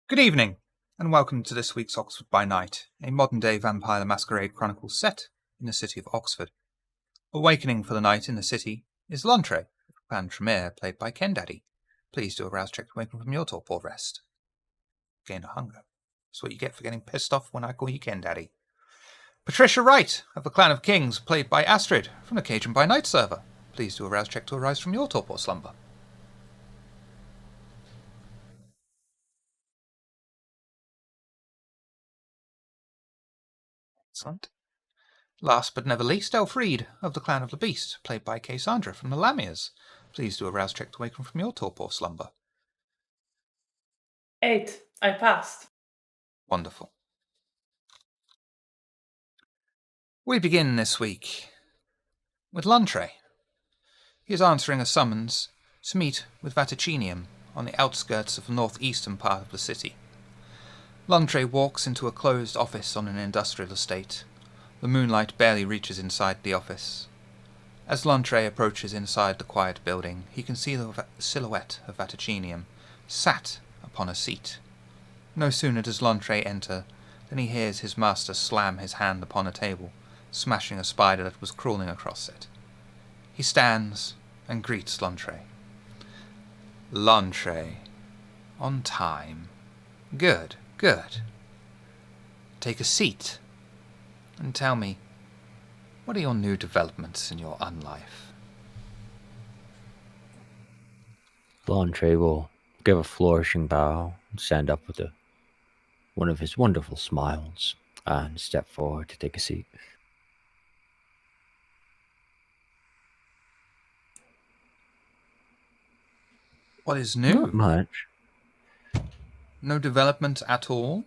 Good evening, and welcome to this week's Oxford by Night, a modern-day Vampire the Masquerade Chronicles set in the city of Oxford. Awakening for the night in the city is Lontre, Clan Tremere, played by Ken Daddy. Please do a rouse check to awaken from your torpor rest. Gain a hunger. That's what you get for getting pissed off when I call you Ken Daddy. Patricia Wright, of the Clan of Kings, played by Astrid, from the Cajun by Night server. Please do a rouse check to arise from your torpor slumber. Excellent. Last but never least, Elfried, of the Clan of the Beast, played by Cassandra from the Lamias. Please do a rouse check to awaken from your torpor slumber. 8. I passed. Wonderful. We begin this week with Luntre. He is answering a summons to meet with Vaticinium on the outskirts of the northeastern part of the city. Luntre walks into a closed office on an industrial estate. The moonlight barely reaches inside the office. As Luntre approaches inside the quiet building, he can see the silhouette of Vaticinium sat upon a seat. No sooner does Luntre enter than he hears his master slam his hand upon a table, smashing a spider that was crawling across it. He stands and greets Luntre. Luntre. On time. Good, good. Take a seat and tell me, what are your new developments in your unlife? Lontre will give a flourishing bow and stand up with one of his wonderful smiles and step forward to take a seat. What is new? Not much. No development at all?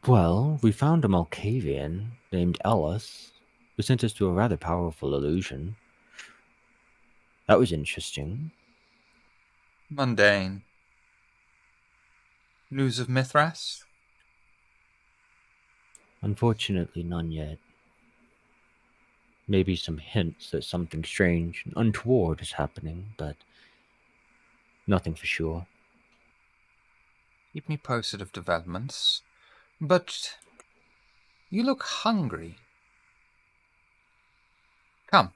Well, we found a Malkavian named Ellis who sent us to a rather powerful illusion. That was interesting. Mundane. News of Mithras? Unfortunately, none yet. Maybe some hints that something strange and untoward is happening, but nothing for sure. Keep me posted of developments. But you look hungry. Come,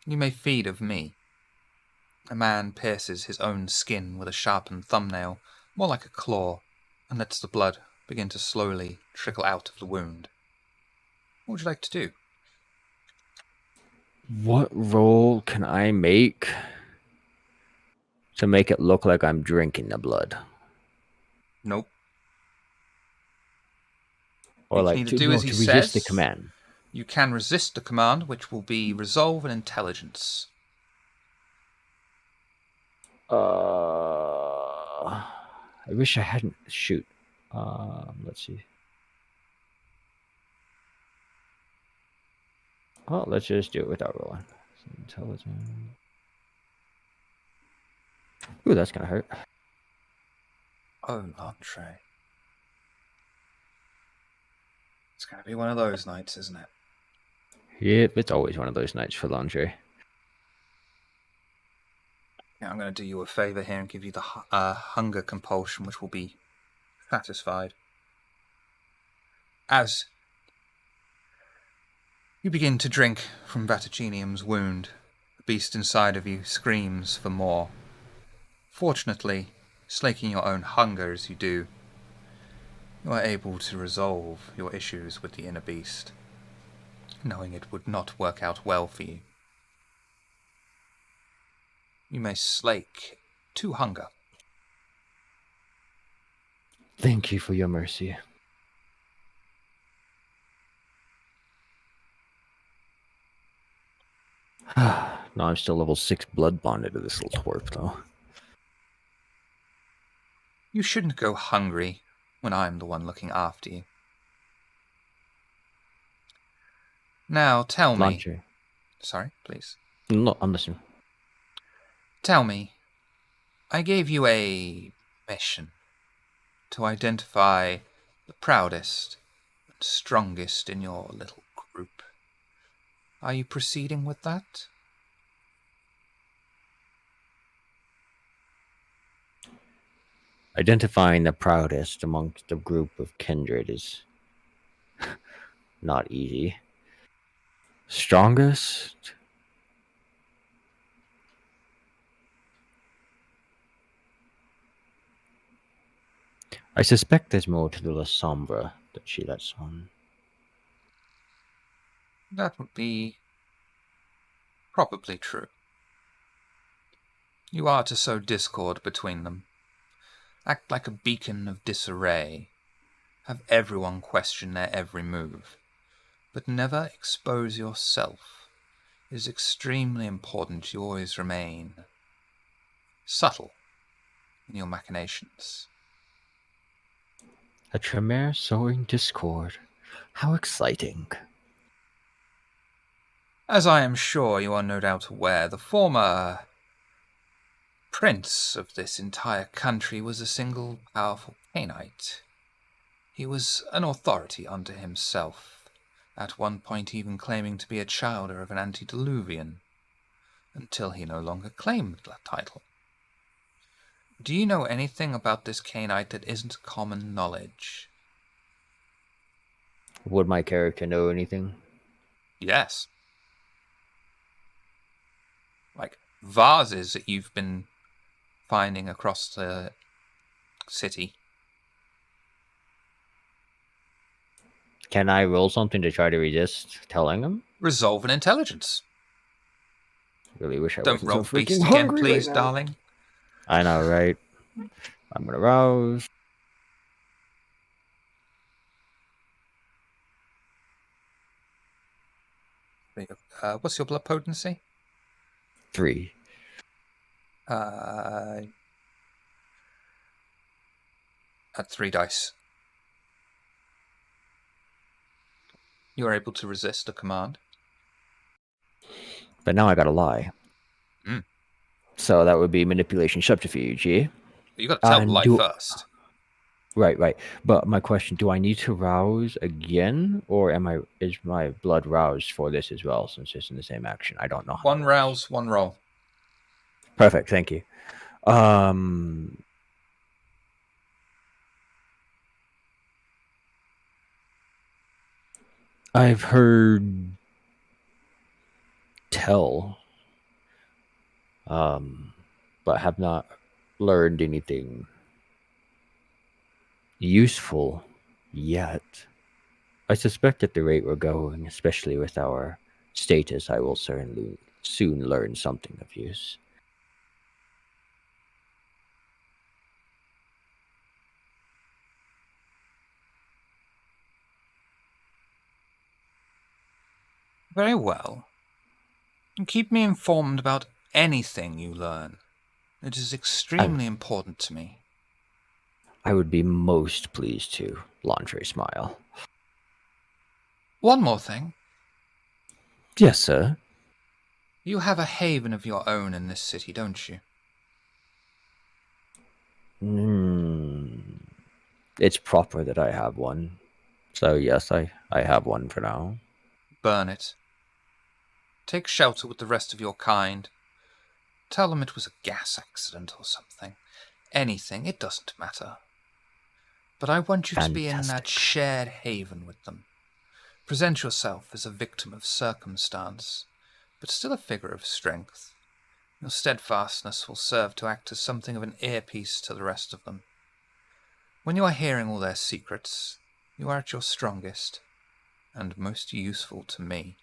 you may feed of me. A man pierces his own skin with a sharpened thumbnail, more like a claw, and lets the blood begin to slowly trickle out of the wound. What would you like to do? What role can I make to make it look like I'm drinking the blood? Nope. Or You like can either to, do no, as he to resist the says. command. You can resist the command, which will be resolve and intelligence. I wish I hadn't. Shoot. Let's see. Oh, let's just do it without rolling. Intelligence. Ooh, that's gonna hurt. Oh, Lontre. It's going to be one of those nights, isn't it? Yep, it's always one of those nights for Laundry. Yeah, I'm going to do you a favour here and give you the hunger compulsion, which will be satisfied. As you begin to drink from Vaticinium's wound, the beast inside of you screams for more. Fortunately, slaking your own hunger as you do, you are able to resolve your issues with the inner beast, knowing it would not work out well for you. You may slake 2 hunger. Thank you for your mercy. No, I'm still level 6 blood bonded to this little twerp, though. You shouldn't go hungry when I'm the one looking after you. Now, tell me... Laundry. Sorry, please. No, I'm listening. Tell me, I gave you a mission to identify the proudest and strongest in your little group. Are you proceeding with that? Identifying the proudest amongst a group of kindred is not easy. Strongest? I suspect there's more to the La Sombra that she lets on. That would be probably true. You are to sow discord between them. Act like a beacon of disarray. Have everyone question their every move. But never expose yourself. It is extremely important you always remain subtle in your machinations. A Tremere sowing discord. How exciting. As I am sure you are no doubt aware, the former prince of this entire country was a single powerful Cainite. He was an authority unto himself, at one point even claiming to be a childer of an antediluvian, until he no longer claimed that title. Do you know anything about this Cainite that isn't common knowledge? Would my character know anything? Yes. Like vases that you've been finding across the city. Can I roll something to try to resist telling him? Resolve an intelligence. Really wish I Don't wasn't roll so freaking beast again, hungry please, right now. darling. I know, right? I'm gonna rouse. What's your blood potency? 3. At 3 dice. You are able to resist a command. But now I gotta lie. So that would be manipulation subterfuge, yeah? You got to tell the lie first. Right. But my question: do I need to rouse again, or is my blood roused for this as well? Since it's in the same action, I don't know. One rouse, one roll. Perfect. Thank you. I've heard tell, but have not learned anything useful yet. I suspect at the rate we're going, especially with our status, I will certainly soon learn something of use. Very well. Keep me informed about anything you learn. It is extremely important to me. I would be most pleased to. Landre smile. One more thing. Yes, sir. You have a haven of your own in this city, don't you? It's proper that I have one. So yes, I have one for now. Burn it. Take shelter with the rest of your kind. Tell them it was a gas accident or something. Anything, it doesn't matter. But I want you to be in that shared haven with them. Present yourself as a victim of circumstance, but still a figure of strength. Your steadfastness will serve to act as something of an earpiece to the rest of them. When you are hearing all their secrets, you are at your strongest, and most useful to me.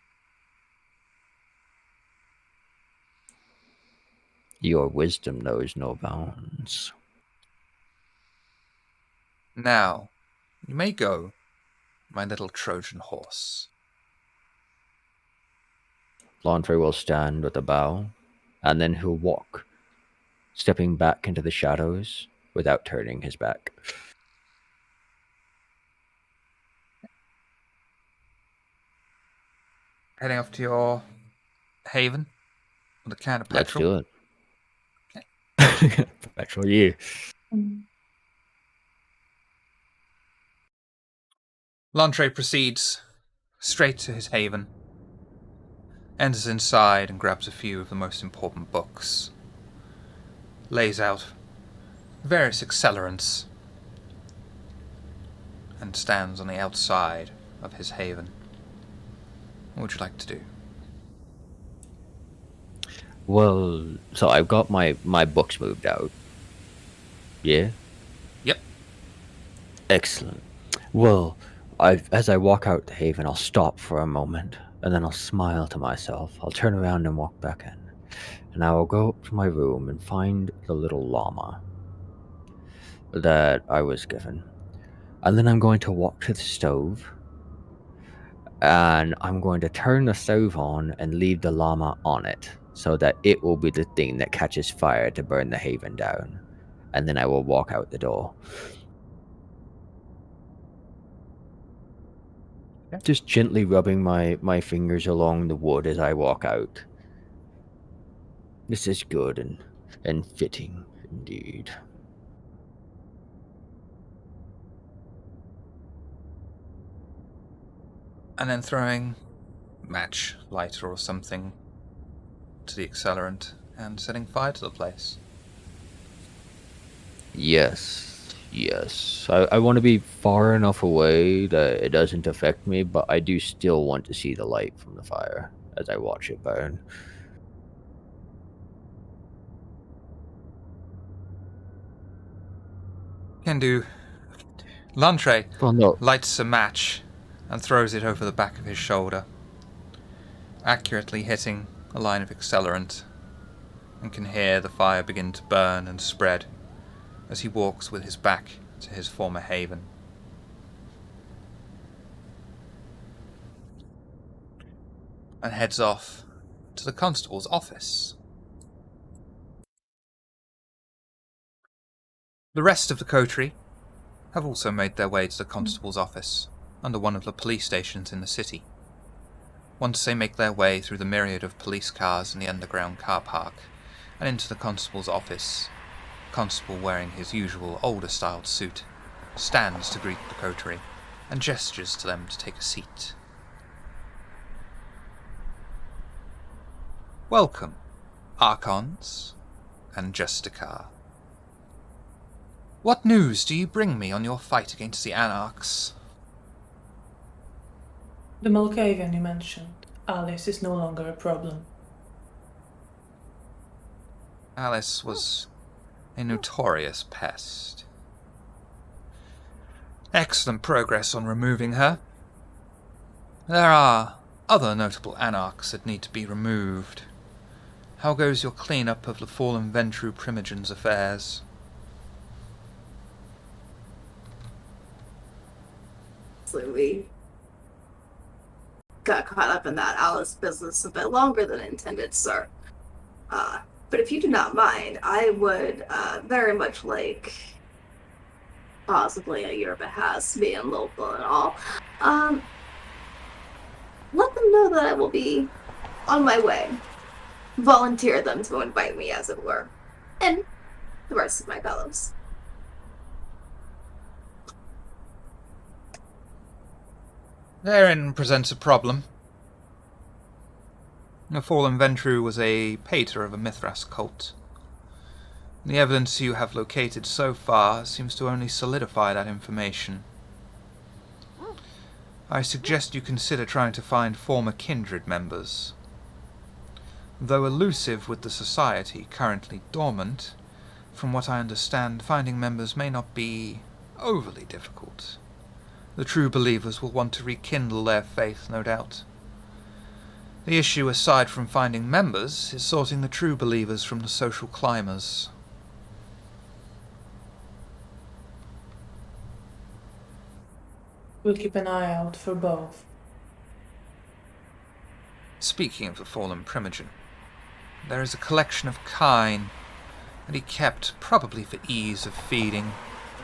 Your wisdom knows no bounds. Now, you may go, my little Trojan horse. Landre will stand with a bow, and then he'll walk, stepping back into the shadows without turning his back. Heading off to your haven with a can of petrol. Let's do it. Okay. Petrol you. Landre proceeds straight to his haven, enters inside and grabs a few of the most important books, lays out various accelerants and stands on the outside of his haven. What would you like to do? Well, so I've got my books moved out. Yeah? Yep. Excellent. Well, as I walk out the haven, I'll stop for a moment, and then I'll smile to myself. I'll turn around and walk back in. And I will go up to my room and find the little llama that I was given. And then I'm going to walk to the stove, and I'm going to turn the stove on and leave the llama on it, so that it will be the thing that catches fire to burn the haven down. And then I will walk out the door. Yeah. Just gently rubbing my fingers along the wood as I walk out. This is good and fitting indeed. And then throwing match, lighter or something to the accelerant and setting fire to the place. Yes. I want to be far enough away that it doesn't affect me, but I do still want to see the light from the fire as I watch it burn. Can do. Lantre Well, no. lights a match and throws it over the back of his shoulder, accurately hitting a line of accelerant, and can hear the fire begin to burn and spread as he walks with his back to his former haven. And heads off to the constable's office. The rest of the Coterie have also made their way to the constable's office under one of the police stations in the city. Once they make their way through the myriad of police cars in the underground car park and into the constable's office, the constable wearing his usual older-styled suit stands to greet the Coterie and gestures to them to take a seat. Welcome, Archons and Justicar. What news do you bring me on your fight against the Anarchs? The Malkavian you mentioned, Alice, is no longer a problem. Alice was a notorious pest. Excellent progress on removing her. There are other notable Anarchs that need to be removed. How goes your cleanup of the fallen Ventru Primogen's affairs? We got caught up in that Alice business a bit longer than intended, sir. But if you do not mind, I would very much like possibly a year has being local and all. Let them know that I will be on my way. Volunteer them to invite me, as it were. And the rest of my fellows. Therein presents a problem. The fallen Ventru was a pater of a Mithras cult. The evidence you have located so far seems to only solidify that information. I suggest you consider trying to find former kindred members. Though elusive with the society currently dormant, from what I understand, finding members may not be overly difficult. The true believers will want to rekindle their faith, no doubt. The issue, aside from finding members, is sorting the true believers from the social climbers. We'll keep an eye out for both. Speaking of the fallen Primogen, there is a collection of kine that he kept, probably for ease of feeding,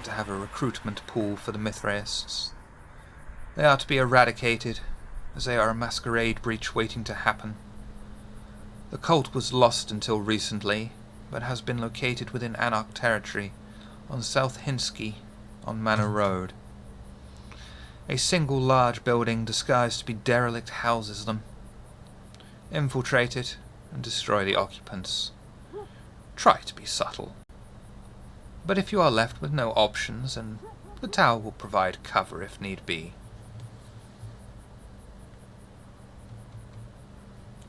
to have a recruitment pool for the Mithraists. They are to be eradicated, as they are a masquerade breach waiting to happen. The cult was lost until recently, but has been located within Anarch territory on South Hinsky on Manor Road. A single large building disguised to be derelict houses them. Infiltrate it and destroy the occupants. Try to be subtle. But if you are left with no options, then the tower will provide cover if need be.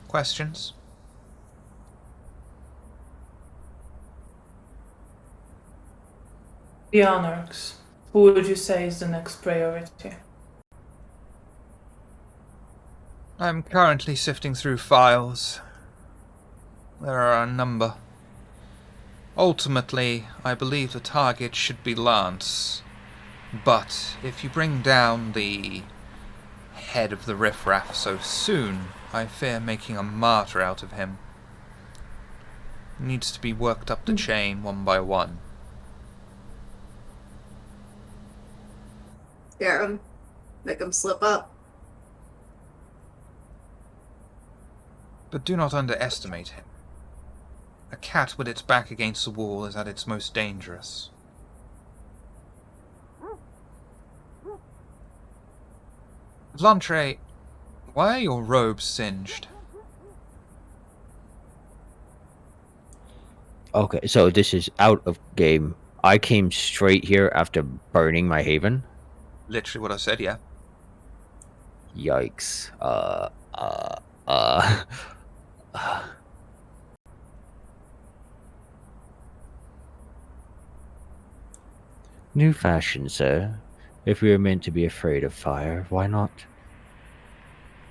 Questions? The Anarchs. Who would you say is the next priority? I'm currently sifting through files. There are a number. Ultimately, I believe the target should be Lance. But if you bring down the head of the riffraff so soon, I fear making a martyr out of him. He needs to be worked up the chain one by one. Scare him. Make him slip up. But do not underestimate him. A cat with its back against the wall is at its most dangerous. Lantre, why are your robes singed? Okay, so this is out of game. I came straight here after burning my haven. Literally what I said, yeah. Yikes. New fashion, sir. If we are meant to be afraid of fire, why not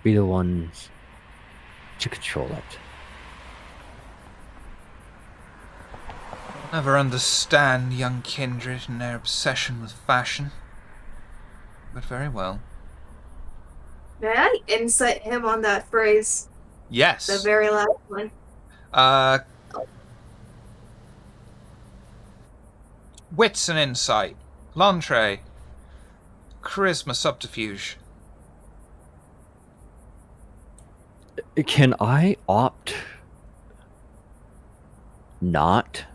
be the ones to control it? Never understand young kindred and their obsession with fashion. But very well. May I insight him on that phrase? Yes. The very last one. Wits and insight. Lantre. Charisma subterfuge. Can I opt not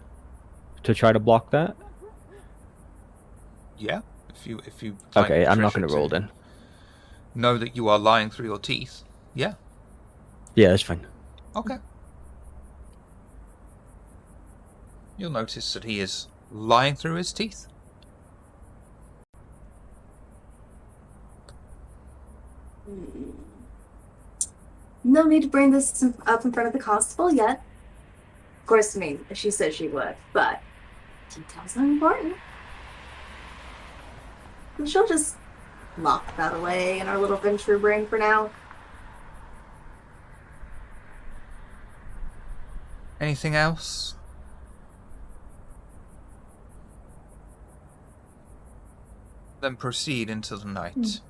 to try to block that? Yeah. If you Okay, I'm not going to roll then. Know that you are lying through your teeth. Yeah. Yeah, that's fine. Okay. You'll notice that he is lying through his teeth. No need to bring this up in front of the constable yet. Of course, I mean, she said she would, but details are important. And she'll just lock that away in our little venture brain for now. Anything else? Then proceed into the night.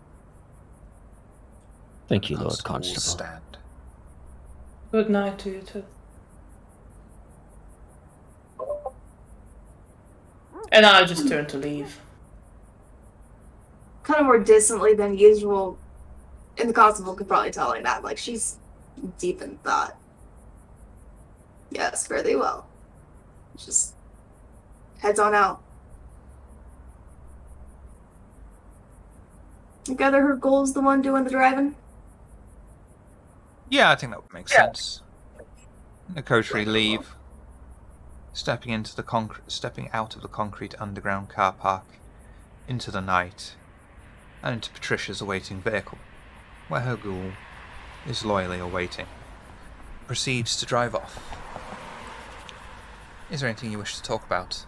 Thank you, The Lord constable will Constable. Stand. Good night to you too. And I just turn to leave. Kind of more distantly than usual. And the constable could probably tell like that. Like, she's deep in thought. Yes, fairly well. Just heads on out. I gather her goal's the one doing the driving? Yeah, I think that would make sense. The Coterie leave, stepping out of the concrete underground car park, into the night, and into Patricia's awaiting vehicle, where her ghoul is loyally awaiting. Proceeds to drive off. Is there anything you wish to talk about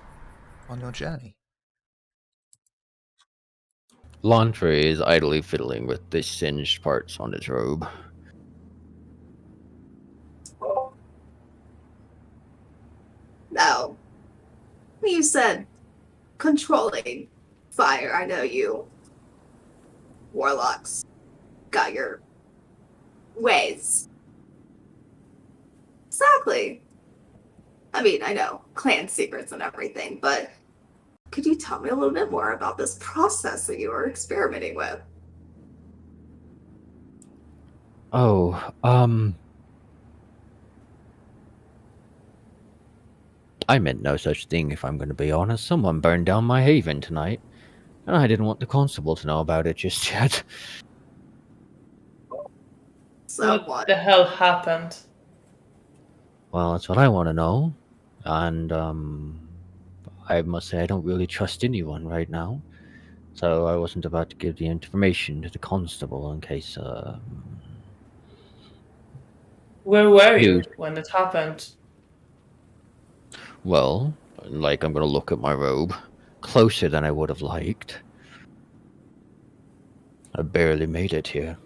on your journey? Lantre is idly fiddling with the singed parts on his robe. Now, you said controlling fire. I know you warlocks got your ways. Exactly. I mean, I know clan secrets and everything, but could you tell me a little bit more about this process that you were experimenting with? Oh, I meant no such thing, if I'm going to be honest. Someone burned down my haven tonight, and I didn't want the constable to know about it just yet. What the hell happened? Well, that's what I want to know. And, I must say I don't really trust anyone right now. So I wasn't about to give the information to the constable in case, Where were news. you when it happened? Well, like I'm gonna look at my robe. Closer than I would have liked. I barely made it here.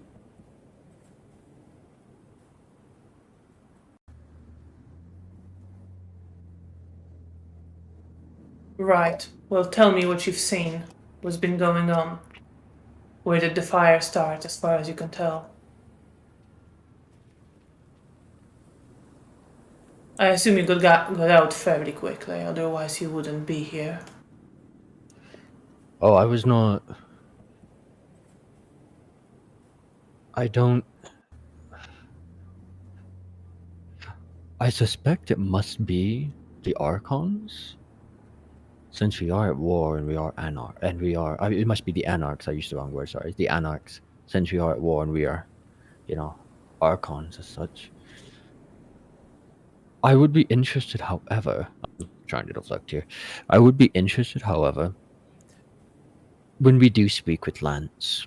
Right. Well, tell me what you've seen. What's been going on? Where did the fire start, as far as you can tell? I assume you got out fairly quickly, otherwise you wouldn't be here. Oh, I was not. I don't. I suspect it must be the Archons. Since we are at war and we are it must be the Anarchs. I used the wrong word. Sorry, the Anarchs. Since we are at war and we are, you know, Archons as such. I would be interested, however. I'm trying to deflect here. I would be interested, however, when we do speak with Lance.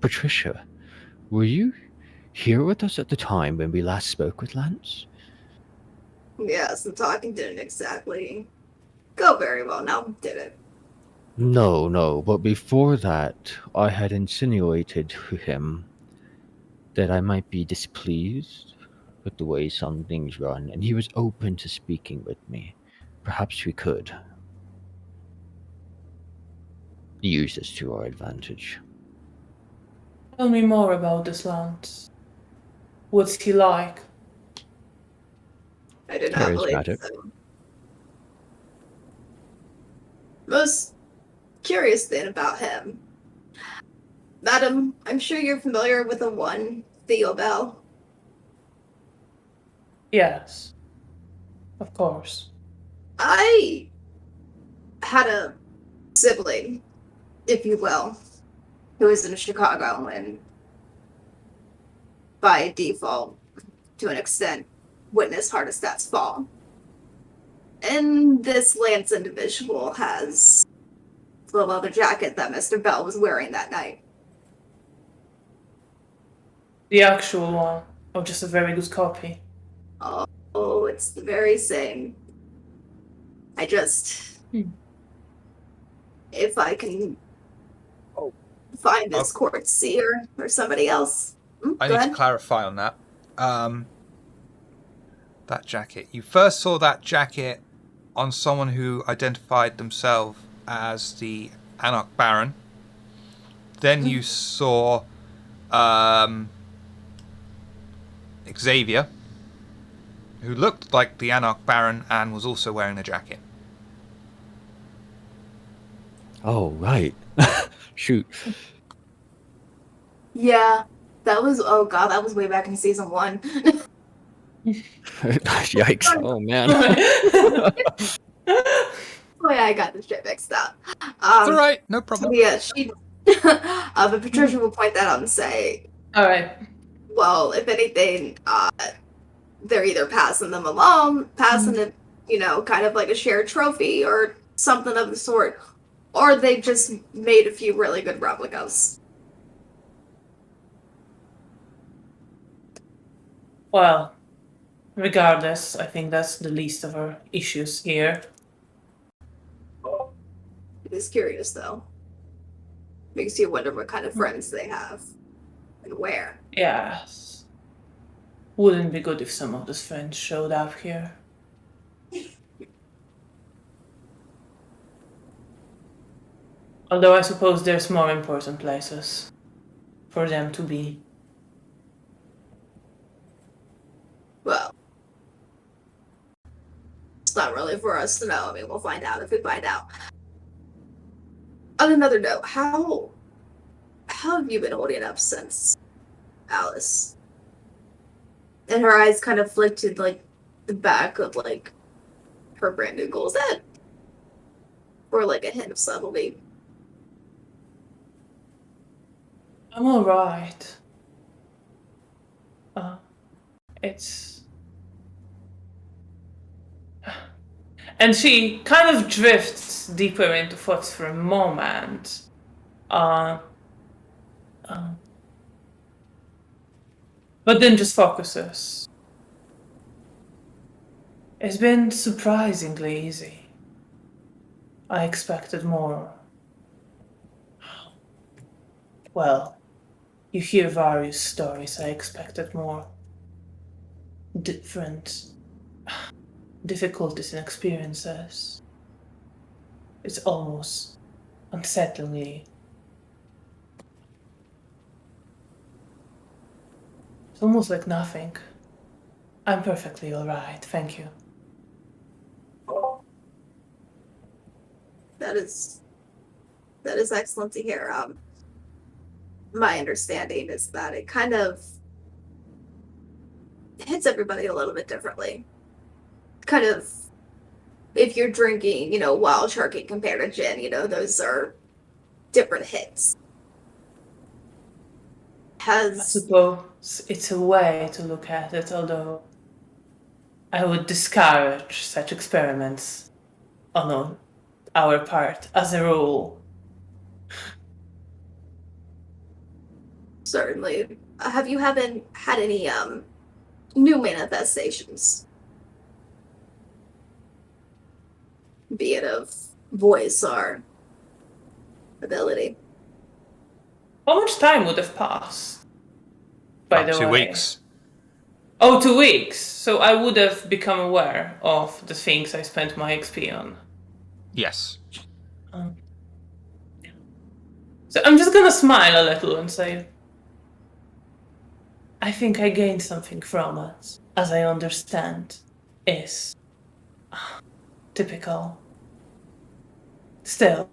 Patricia, were you here with us at the time when we last spoke with Lance? Yes, the talking didn't exactly go very well now, did it? No, but before that, I had insinuated to him that I might be displeased with the way some things run, and he was open to speaking with me. Perhaps we could use this to our advantage. Tell me more about this Lance. What's he like? I did not believe Charismatic. so. Most curious thing about him. Madam, I'm sure you're familiar with the one Theobel. Yes, of course. I had a sibling, if you will, who was in Chicago and by default, to an extent, witnessed Hardestat's fall. And this Lance individual has the leather jacket that Mr. Bell was wearing that night. The actual one, or just a very good copy? Oh, it's the very same. I just... If I can find this court seer or somebody else. I Go need to ahead. clarify on that. That jacket. You first saw that jacket on someone who identified themselves as the Anarch Baron. Then you saw Xavier, who looked like the Anarch Baron and was also wearing the jacket. Oh, right. Shoot. Yeah, that was, oh god, that was way back in season 1. Yikes. Oh, man. Oh yeah, I got this shit mixed up. It's alright, no problem. So yeah, she, but Patricia will point that out and say, Alright. well, if anything, they're either passing them along, passing it, kind of like a shared trophy or something of the sort, or they just made a few really good replicas. Well, regardless, I think that's the least of our issues here. It is curious, though. Makes you wonder what kind of friends they have and where. Yes. Wouldn't be good if some of those friends showed up here. Although I suppose there's more important places for them to be. Well, it's not really for us to know. I mean, we'll find out if we find out. On another note, how have you been holding up since Alice? And her eyes kind of flicked to like the back of like her brand new goals head. Or like a hint of subtlety. I'm alright. It's And she kind of drifts deeper into thoughts for a moment. But then just focuses. It's been surprisingly easy. I expected more. Well, you hear various stories. I expected more. Different difficulties and experiences. It's almost unsettlingly. It's almost like nothing. I'm perfectly alright, thank you. That is excellent to hear. My understanding is that it kind of hits everybody a little bit differently. Kind of, if you're drinking, wild turkey compared to gin, those are different hits. I suppose it's a way to look at it, although I would discourage such experiments on our part as a rule. Certainly. Have you haven't had any new manifestations? Be it of voice or ability. How much time would have passed? By About the 2 way. weeks. Oh, 2 weeks. So I would have become aware of the things I spent my XP on. Yes. So I'm just gonna smile a little and say, I think I gained something from it, as I understand, is typical. Still,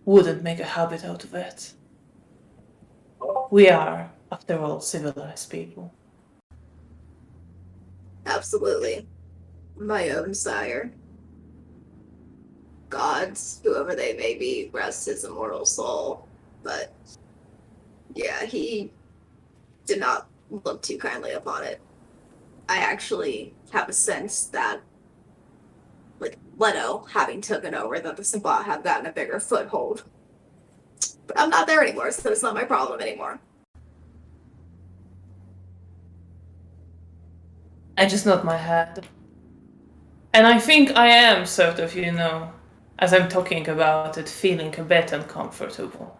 wouldn't make a habit out of it. We are, after all, civilized people. Absolutely. My own sire. Gods, whoever they may be, rest his immortal soul. But yeah, he did not look too kindly upon it. I actually have a sense that, with Leto having taken over, that the Sabbat have gotten a bigger foothold. But I'm not there anymore, so it's not my problem anymore. I just nod my head. And I think I am sort of, as I'm talking about it, feeling a bit uncomfortable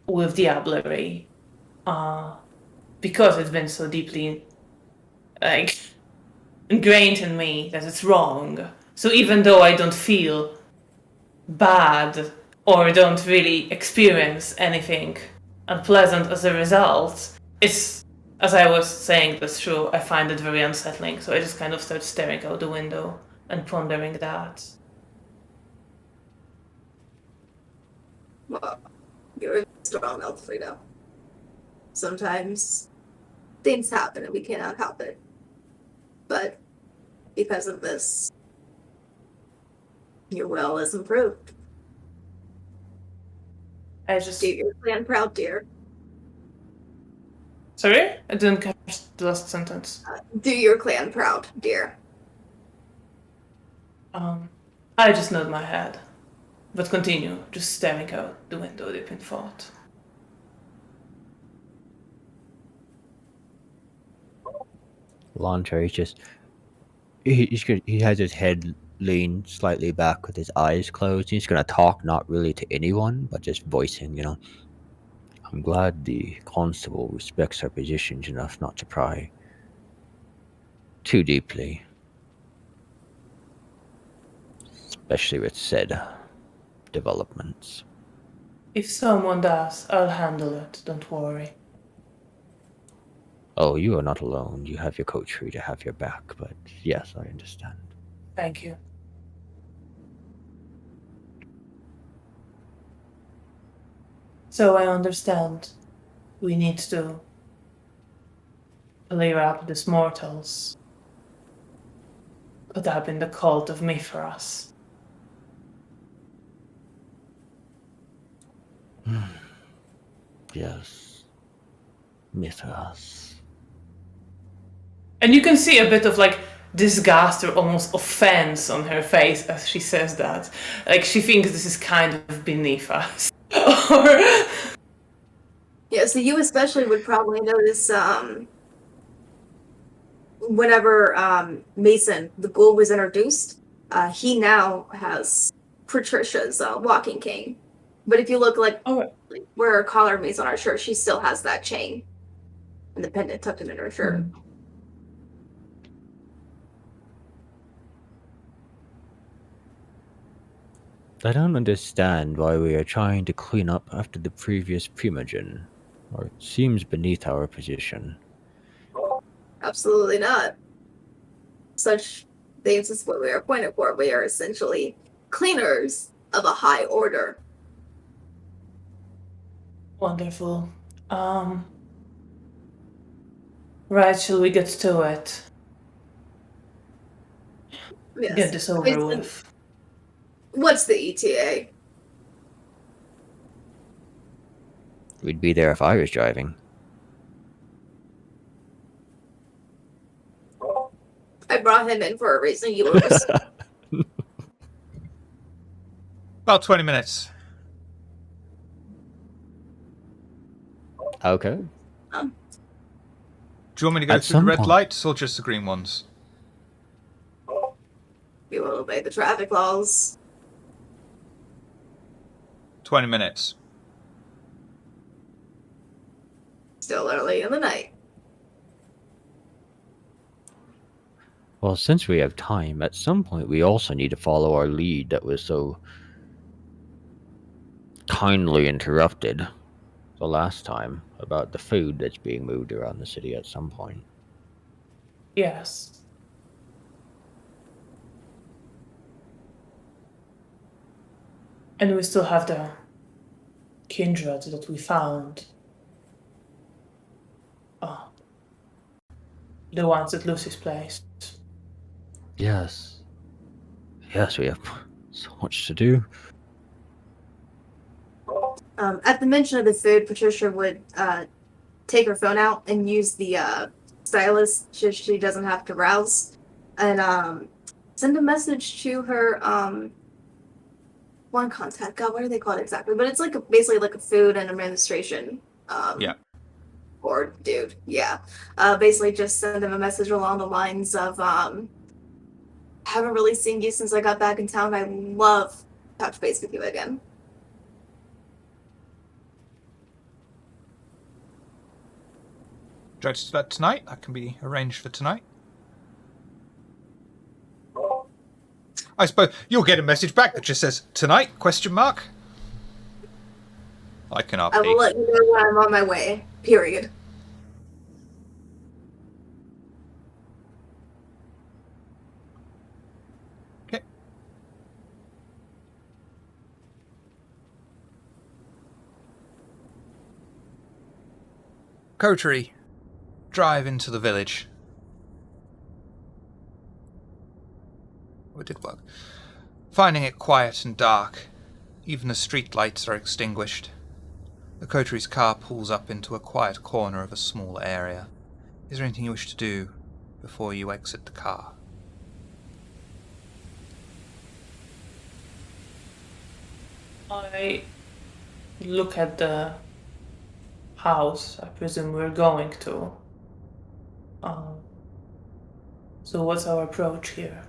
with diablerie. Because it's been so deeply, ingrained in me that it's wrong. So even though I don't feel bad or don't really experience anything unpleasant as a result, it's, as I was saying, that's true, I find it very unsettling. So I just kind of start staring out the window and pondering that. Well, you're a strong Elfrida. Sometimes things happen and we cannot help it. But because of this, your will is improved. I just... Do your clan proud, dear. Sorry? I didn't catch the last sentence. Do your clan proud, dear. I just nod my head, but continue, just staring out the window deep in thought. Launcher, he has his head leaned slightly back with his eyes closed. He's gonna talk not really to anyone, but just voicing, I'm glad the constable respects our positions enough not to pry too deeply, especially with said developments. If someone does, I'll handle it, don't worry. Oh, you are not alone. You have your coterie to have your back, but yes, I understand. Thank you. So I understand we need to clear up these mortals caught up in the cult of Mithras. Yes. Mithras. And you can see a bit of disgust or almost offense on her face as she says that. Like she thinks this is kind of beneath us. Or Yeah, so you especially would probably notice whenever Mason, the ghoul, was introduced, he now has Patricia's walking cane. But if you look like where her collar meets on her shirt, she still has that chain and the pendant tucked into her shirt. I don't understand why we are trying to clean up after the previous primogen, or it seems beneath our position. Absolutely not. Such things is what we are appointed for. We are essentially cleaners of a high order. wonderful. Right, shall we get to it? Yes. Get this over with. What's the ETA? We'd be there if I was driving. I brought him in for a reason. You were About 20 minutes. Okay. Do you want me to go At through the some red point- lights or just the green ones? We will obey the traffic laws. 20 minutes. Still early in the night. Well, since we have time, at some point we also need to follow our lead that was so kindly interrupted the last time about the food that's being moved around the city at some point. Yes. And we still have the kindred that we found. Oh. The ones at Lucy's place. Yes. Yes, we have so much to do. At the mention of the food, Patricia would take her phone out and use the stylus so she doesn't have to browse, and send a message to her one contact. God, what are they called exactly? But it's like basically like a food and administration. Yeah. Or dude, yeah. Basically, just send them a message along the lines of, haven't really seen you since I got back in town. I love to touch base with you again. Do you like to do that tonight? That can be arranged for tonight. I suppose you'll get a message back that just says tonight ? I can RP. I will let you know when I'm on my way. Period. Okay. Coterie, drive into the village. It did work. Finding it quiet and dark, even the street lights are extinguished. The Coterie's car pulls up into a quiet corner of a small area. Is there anything you wish to do before you exit the car? I look at the house I presume we're going to. So what's our approach here?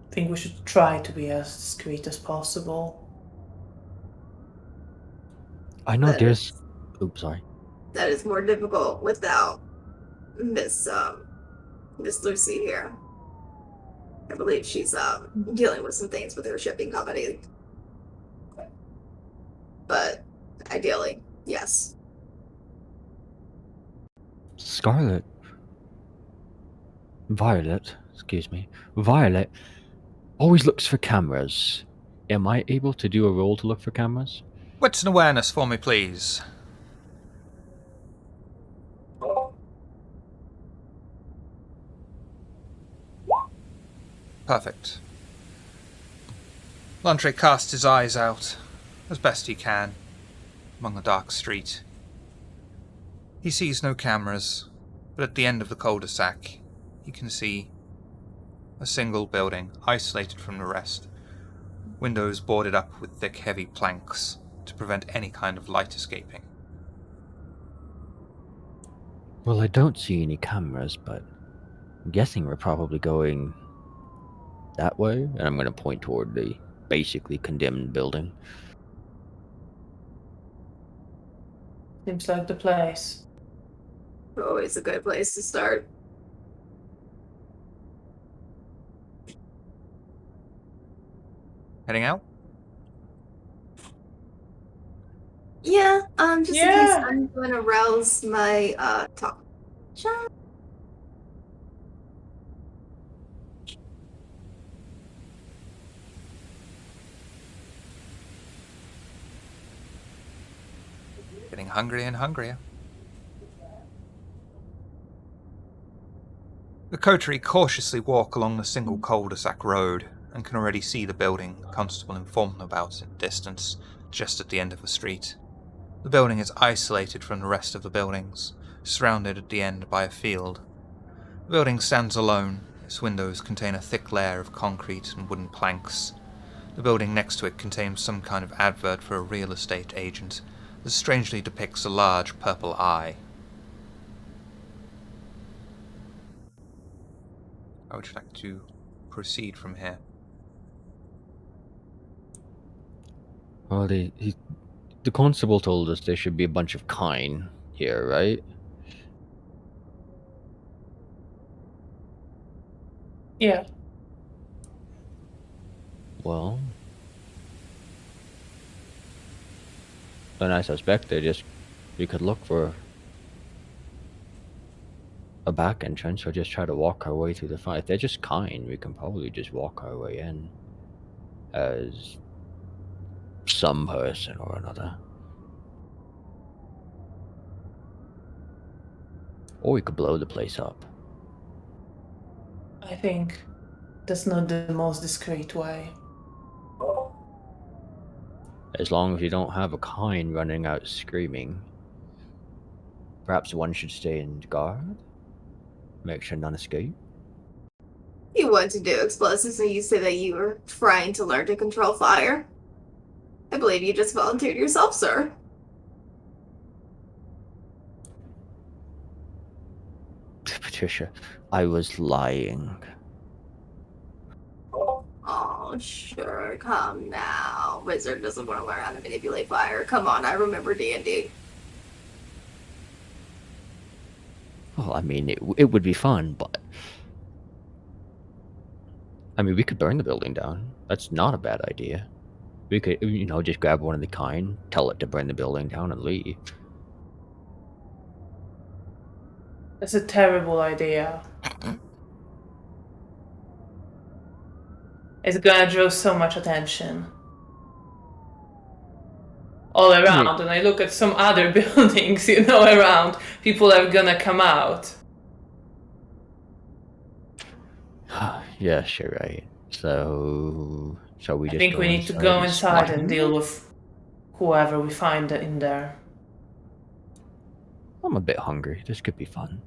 I think we should try to be as discreet as possible. I know That there's... Oops, sorry. That is more difficult without Miss Lucy here. I believe she's dealing with some things with her shipping company. But ideally, yes. Scarlet. Violet, excuse me. Violet always looks for cameras. Am I able to do a roll to look for cameras? Wits and awareness for me, please. Perfect. Lantre casts his eyes out, as best he can, among the dark street. He sees no cameras, but at the end of the cul-de-sac, you can see a single building, isolated from the rest. Windows boarded up with thick, heavy planks to prevent any kind of light escaping. Well, I don't see any cameras, but I'm guessing we're probably going that way. And I'm going to point toward the basically condemned building. Seems like the place. Always a good place to start. Heading out? Yeah, just in case Yeah. I'm going to rouse my talk. Getting hungrier and hungrier. The Coterie cautiously walk along the single cul-de-sac road and can already see the building the constable informed them about in the distance, just at the end of the street. The building is isolated from the rest of the buildings, surrounded at the end by a field. The building stands alone. Its windows contain a thick layer of concrete and wooden planks. The building next to it contains some kind of advert for a real estate agent that strangely depicts a large purple eye. How would you like to proceed from here? Well, the constable told us there should be a bunch of kine here, right? Yeah. Well, then I suspect we could look for a back entrance or just try to walk our way through the fight. If they're just kine, we can probably just walk our way in as some person or another. Or we could blow the place up. I think that's not the most discreet way. As long as you don't have a kine running out screaming. Perhaps one should stay in guard? Make sure none escape? You want to do explosives and you say that you were trying to learn to control fire? I believe you just volunteered yourself, sir. Patricia, I was lying. Oh, sure, come now. Wizard doesn't want to learn how to manipulate fire. Come on, I remember D&D. Well, I mean, it would be fun, but... I mean, we could burn the building down. That's not a bad idea. We could, just grab one of the kine, tell it to burn the building down, and leave. That's a terrible idea. It's gonna draw so much attention all around, and I look at some other buildings, around. People are gonna come out. Yes, you're right. So, shall we I just think we need to go inside and deal with whoever we find in there. I'm a bit hungry. This could be fun.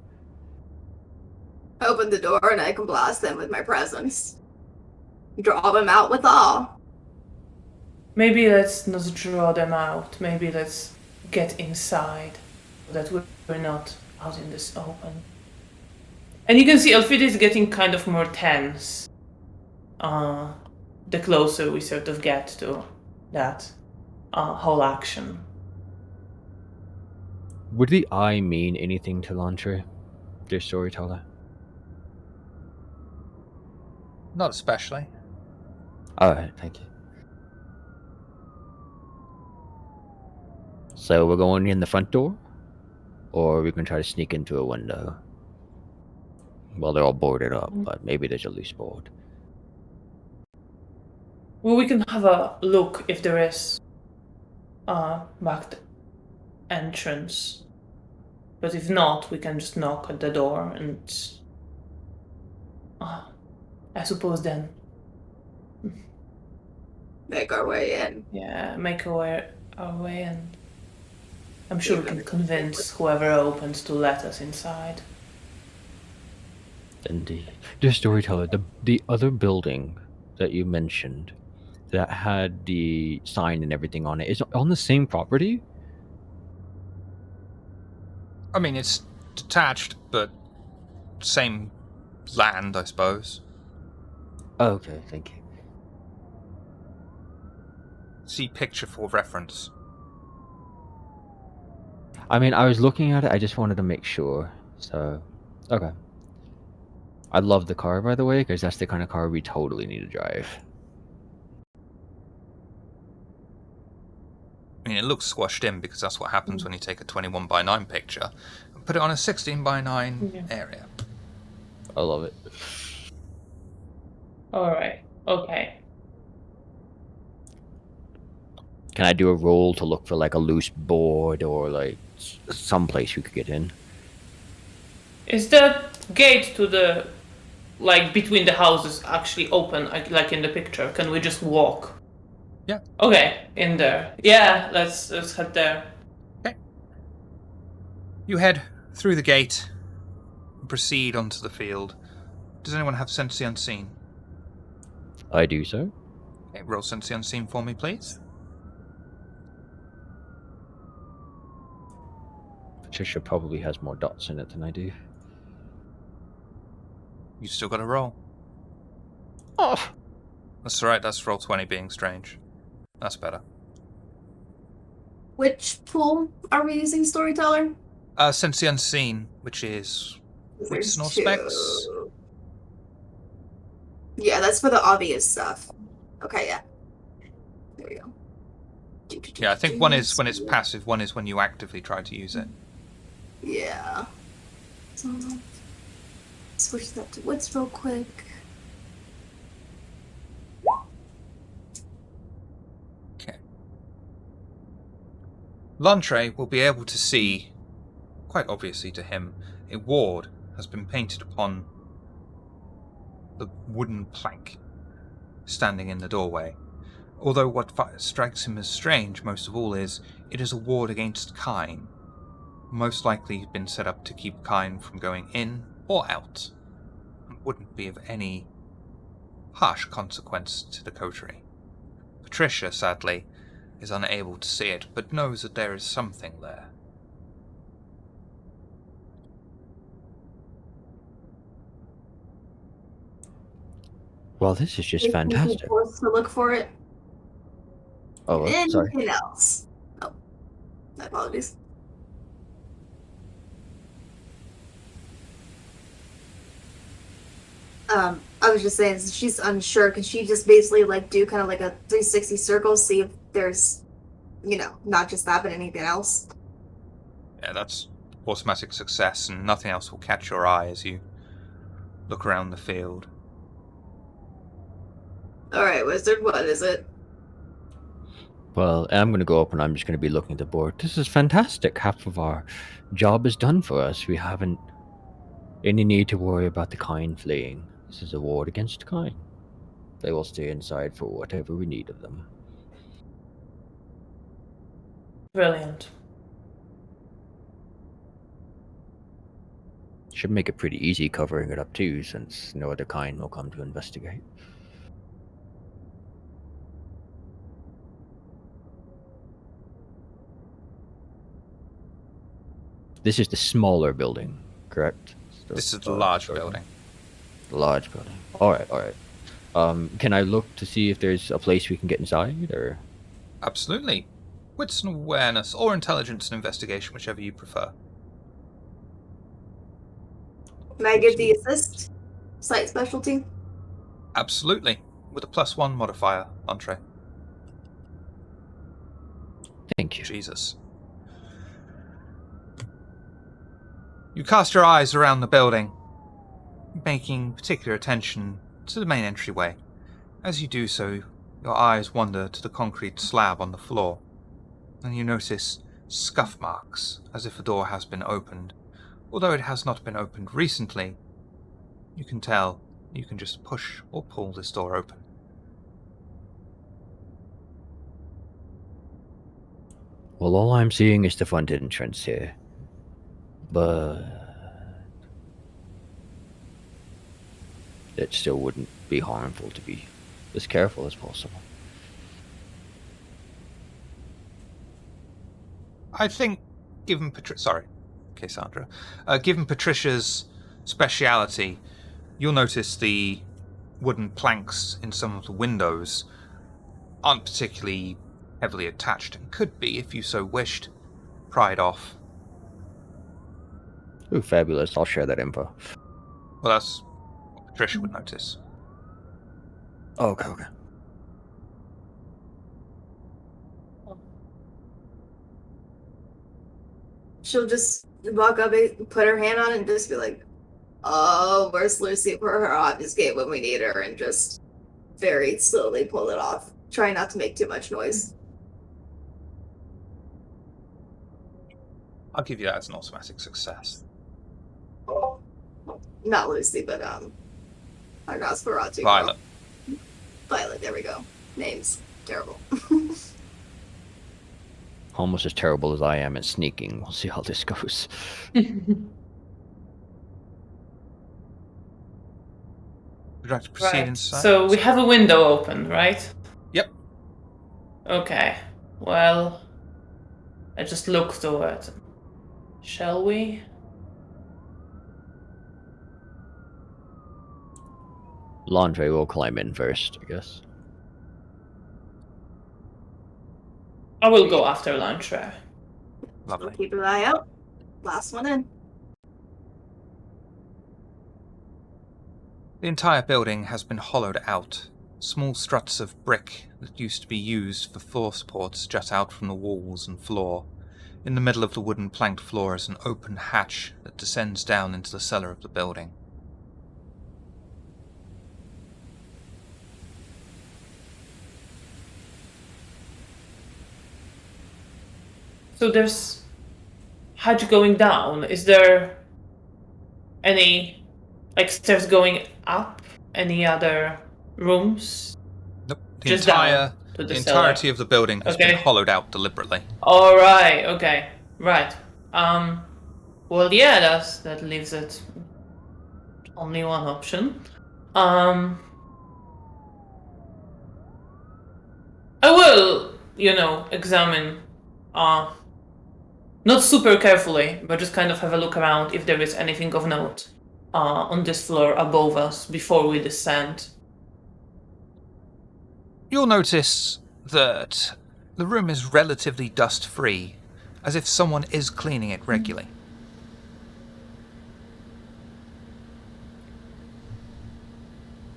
Open the door and I can blast them with my presence. Draw them out with awe. Maybe let's not draw them out. Maybe let's get inside, so that we're not out in this open. And you can see Elfrida is getting kind of more tense. The closer we sort of get to that whole action. Would the eye mean anything to Lantre, dear storyteller? Not especially. Alright, thank you. So we're going in the front door? Or we can try to sneak into a window? Well, they're all boarded up, but maybe there's a loose board. Well, we can have a look if there is a back entrance. But if not, we can just knock at the door and... I suppose then... Make our way in. Yeah, make our way in. I'm sure we can convince whoever opens to let us inside. Indeed. Dear storyteller, the other building that you mentioned that had the sign and everything on it is on the same property? I mean, it's detached, but same land, I suppose. Okay, thank you. See picture for reference. I mean, I was looking at it, I just wanted to make sure. So, okay. I love the car, by the way, because that's the kind of car we totally need to drive. I mean, it looks squashed in because that's what happens when you take a 21 by 9 picture and put it on a 16 by 9 area. I love it. Alright. Okay. Can I do a roll to look for like a loose board or like someplace we could get in? Is the gate to the like between the houses actually open like in the picture? Can we just walk? Yeah. Okay, in there. Yeah, let's head there. Okay. You head through the gate and proceed onto the field. Does anyone have Sense the Unseen? I do so. Okay, roll Sense the Unseen for me, please. Patricia probably has more dots in it than I do. You still got to roll. Oh! That's alright, that's roll 20 being strange. That's better. Which tool are we using, storyteller? Sense the Unseen, which is wits nor There's two. specs. Yeah, that's for the obvious stuff. Okay, yeah. There we go. Yeah, I think one is when it's passive, one is when you actively try to use it. Yeah. So, switch that to wits real quick. Okay. Lantre will be able to see, quite obviously to him, a ward has been painted upon the wooden plank standing in the doorway. Although what strikes him as strange most of all is, it is a ward against kine. Most likely been set up to keep kine from going in or out, and wouldn't be of any harsh consequence to the coterie. Patricia, sadly, is unable to see it, but knows that there is something there. Well, this is just If we can fantastic. force to look for it. Oh, sorry. Anything else? Oh, my apologies. I was just saying she's unsure. Can she just basically like do kind of like a 360 circle, see if there's, not just that but anything else? Yeah, that's automatic success, and nothing else will catch your eye as you look around the field. All right, wizard, what is it? Well, I'm going to go up and I'm just going to be looking at the board. This is fantastic. Half of our job is done for us. We haven't any need to worry about the kine fleeing. This is a ward against kine. They will stay inside for whatever we need of them. Brilliant. Should make it pretty easy covering it up too, since no other kine will come to investigate. This is the smaller building, correct? This is the large building. The large building. Alright. Can I look to see if there's a place we can get inside, or? Absolutely. Wits and awareness, or intelligence and investigation, whichever you prefer. Can I give the assist site specialty? Absolutely. With a +1 modifier, Entree. Thank you. Jesus. You cast your eyes around the building, making particular attention to the main entryway. As you do so, your eyes wander to the concrete slab on the floor, and you notice scuff marks as if a door has been opened. Although it has not been opened recently, you can tell you can just push or pull this door open. Well, all I'm seeing is the front entrance here. But it still wouldn't be harmful to be as careful as possible. I think, given Cassandra, given Patricia's speciality, you'll notice the wooden planks in some of the windows aren't particularly heavily attached, and could be, if you so wished, pried off. Ooh, fabulous. I'll share that info. Well, that's what Patricia would notice. Okay. She'll just walk up, put her hand on it, and just be like, "Oh, where's Lucy for her obfuscate when we need her?" And just very slowly pull it off. Try not to make too much noise. I'll give you that as an automatic success. Not Lucy, but our Nosferatu. Violet. Violet, there we go. Names. Terrible. Almost as terrible as I am at sneaking. We'll see how this goes. Would you like to proceed Right. inside? So we have a window open, right? Yep. Okay. Well, I just look through it. Shall we? Landre will climb in first, I guess. I will go after Lantra. Lovely. Keep an eye out. Last one in. The entire building has been hollowed out. Small struts of brick that used to be used for floor supports jut out from the walls and floor. In the middle of the wooden planked floor is an open hatch that descends down into the cellar of the building. So there's hatch going down. Is there any stairs going up? Any other rooms? Nope. Just down to the entirety cellar. of the building has been Okay. hollowed out deliberately. All right. Okay. Right. Well, yeah. That leaves it only one option. I will, examine. Not super carefully, but just kind of have a look around if there is anything of note on this floor above us before we descend. You'll notice that the room is relatively dust-free, as if someone is cleaning it regularly.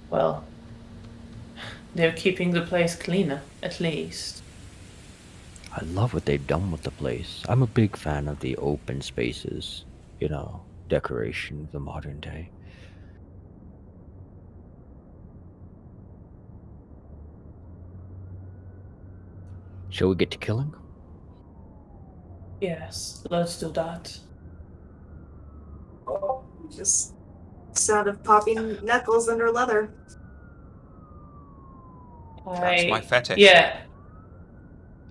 Well, they're keeping the place cleaner, at least. I love what they've done with the place. I'm a big fan of the open spaces, decoration of the modern day. Shall we get to killing? Yes, let's do that. Just sound of popping knuckles under leather. That's my fetish. Yeah.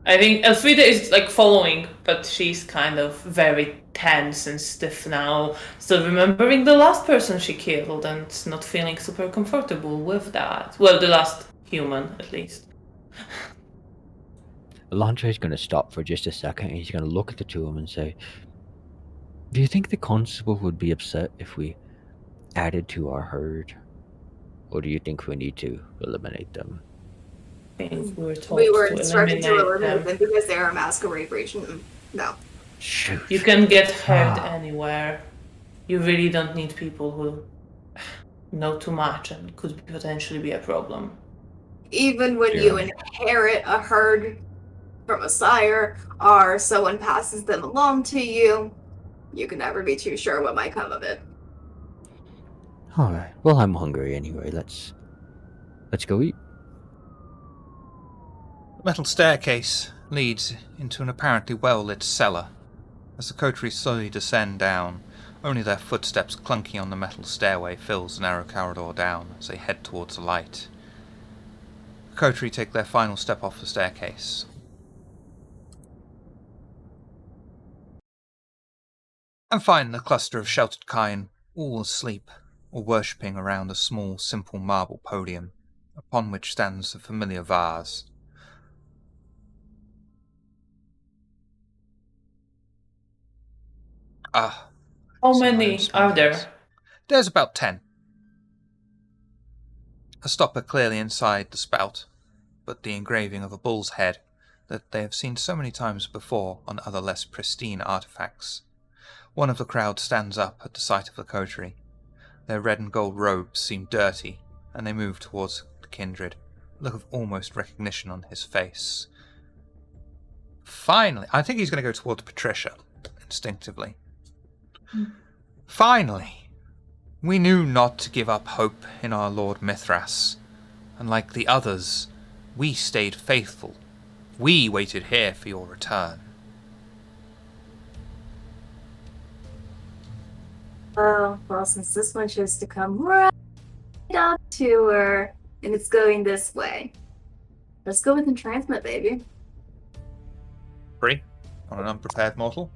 I think Elfrida is following, but she's kind of very tense and stiff now. Still remembering the last person she killed and not feeling super comfortable with that. Well, the last human, at least. Landre's going to stop for just a second and he's going to look at the two of them and say, "Do you think the constable would be upset if we added to our herd? Or do you think we need to eliminate them?" I think we were told We were to instructed to eliminate them. them because they are a masquerade region. No. Shoot. You can get hurt anywhere. You really don't need people who know too much and could potentially be a problem. Even when you inherit a herd from a sire or someone passes them along to you, you can never be too sure what might come of it. Alright, well, I'm hungry anyway. Let's go eat. The metal staircase leads into an apparently well-lit cellar. As the Coterie slowly descend down, only their footsteps clunking on the metal stairway fills the narrow corridor down as they head towards the light. The Coterie take their final step off the staircase. And find the cluster of sheltered kine all asleep, or worshipping around a small, simple marble podium, upon which stands the familiar vase. Ah, How some many rose are smiles. there? There's about 10. A stopper clearly inside the spout, but the engraving of a bull's head that they have seen so many times before on other less pristine artifacts. One of the crowd stands up at the sight of the coterie. Their red and gold robes seem dirty, and they move towards the kindred, a look of almost recognition on his face. Finally, I think he's going to go towards Patricia, instinctively. Finally, we knew not to give up hope in our Lord Mithras, and like the others, we stayed faithful. We waited here for your return. Oh, well, since this one chose to come right up to her, and it's going this way, let's go with entrancement, baby. 3 on an unprepared mortal.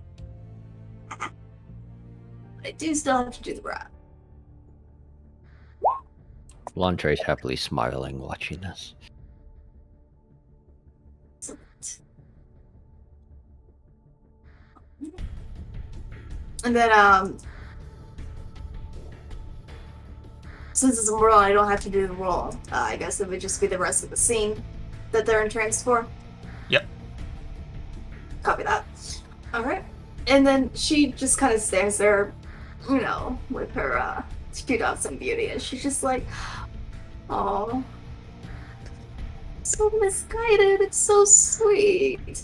I do still have to do the rap. Lantre's happily smiling watching this. And then, since it's a roll, I don't have to do the roll. I guess it would just be the rest of the scene that they're entranced for. Yep. Copy that. Alright. And then she just kind of stands there, you know, with her cute awesome beauty, and she's just like, oh, so misguided, it's so sweet.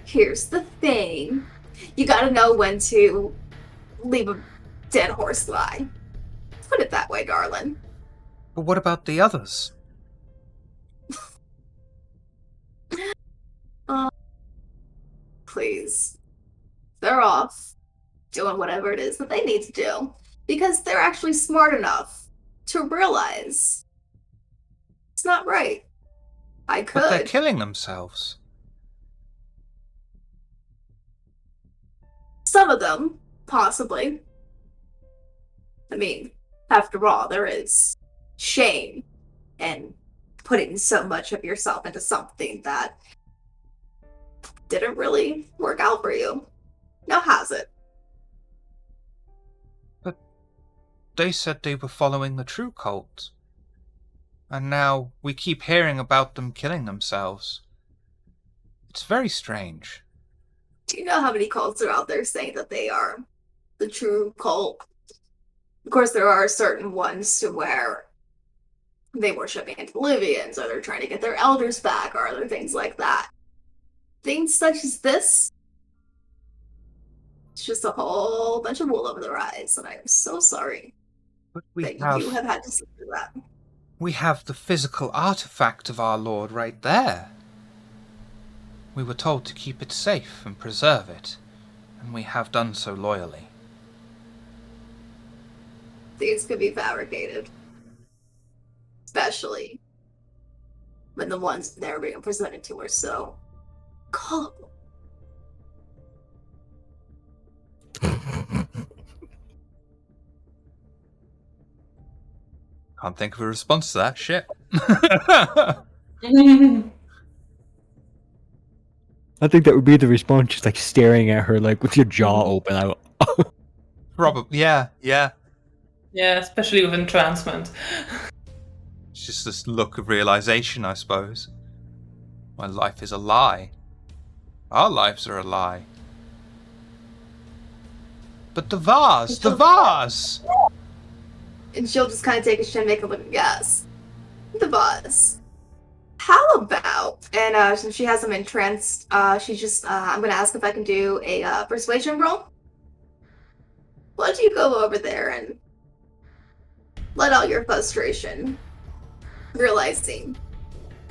Here's the thing. You gotta know when to leave a dead horse lie. Put it that way, darling. But what about the others? Please. They're off doing whatever it is that they need to do because they're actually smart enough to realize it's not right. I could. But they're killing themselves. Some of them, possibly. I mean, after all, there is shame in putting so much of yourself into something that didn't really work out for you. Now has it? But they said they were following the true cult. And now we keep hearing about them killing themselves. It's very strange. Do you know how many cults are out there saying that they are the true cult? Of course, there are certain ones to where they worship antediluvians, or they're trying to get their elders back, or other things like that. Things such as this, it's just a whole bunch of wool over their eyes, and I am so sorry But that you have had to sit through that. we have the physical artifact of our Lord right there. We were told to keep it safe and preserve it, and we have done so loyally. Things could be fabricated. Especially when the ones that are being presented to are so gullible. Can't think of a response to that shit. I think that would be the response, just like staring at her, like with your jaw open out. Probably, yeah. Yeah, especially with entrancement. It's just this look of realization, I suppose. My life is a lie. Our lives are a lie. But the vase! The vase! And she'll just kind of take a chin, make a look, yes. The buzz. How about, and since she has them entranced, she's just, I'm going to ask if I can do a persuasion roll. Why don't you go over there and let out your frustration, realizing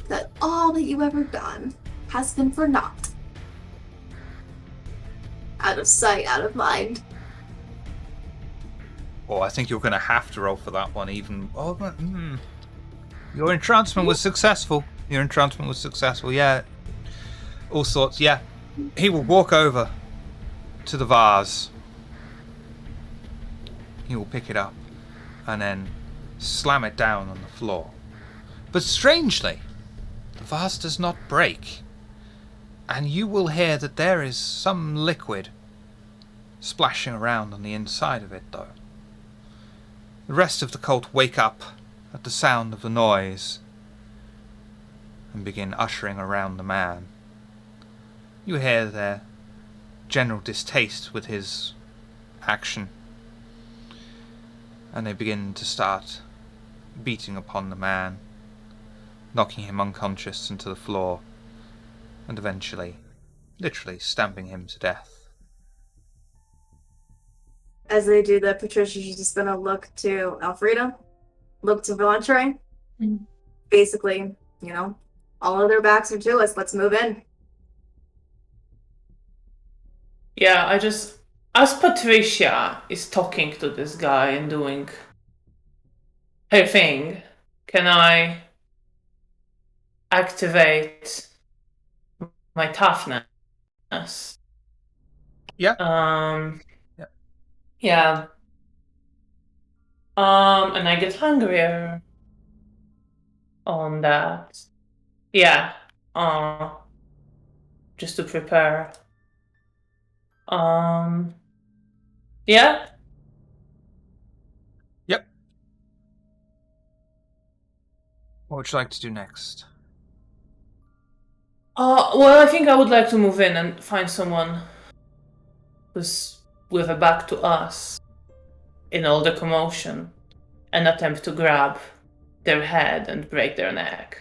that all that you ever done has been for naught. Out of sight, out of mind. Oh, I think you're going to have to roll for that one, even. Oh, Your entrancement was successful. Your entrancement was successful, yeah. All sorts, yeah. He will walk over to the vase. He will pick it up. and then slam it down on the floor. But strangely, the vase does not break, and you will hear that there is some liquid splashing around on the inside of it, though. The rest of the cult wake up at the sound of the noise and begin ushering around the man. You hear their general distaste with his action, and they begin to start beating upon the man, knocking him unconscious into the floor, and eventually, literally stamping him to death. As they do that, Patricia's just gonna look to Elfrida, look to Volantre. Basically, all of their backs are to us. Let's move in. Yeah, as Patricia is talking to this guy and doing her thing, can I activate my toughness? Yeah. Yeah. And I get hungrier on that. Yeah. Just to prepare. Yeah. Yep. What would you like to do next? Well, I think I would like to move in and find someone who's with a back to us in all the commotion and attempt to grab their head and break their neck.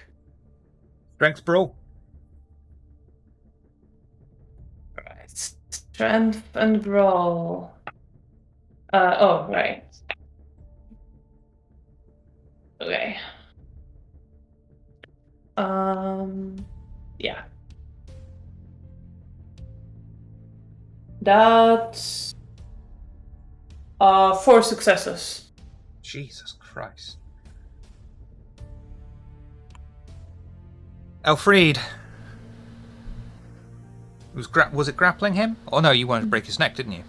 Strength brawl. Right. Strength and brawl. Right. Okay. Yeah. That's 4 successes. Jesus Christ. Elfried. Was it grappling him? Oh no, you wanted to break his neck, didn't you?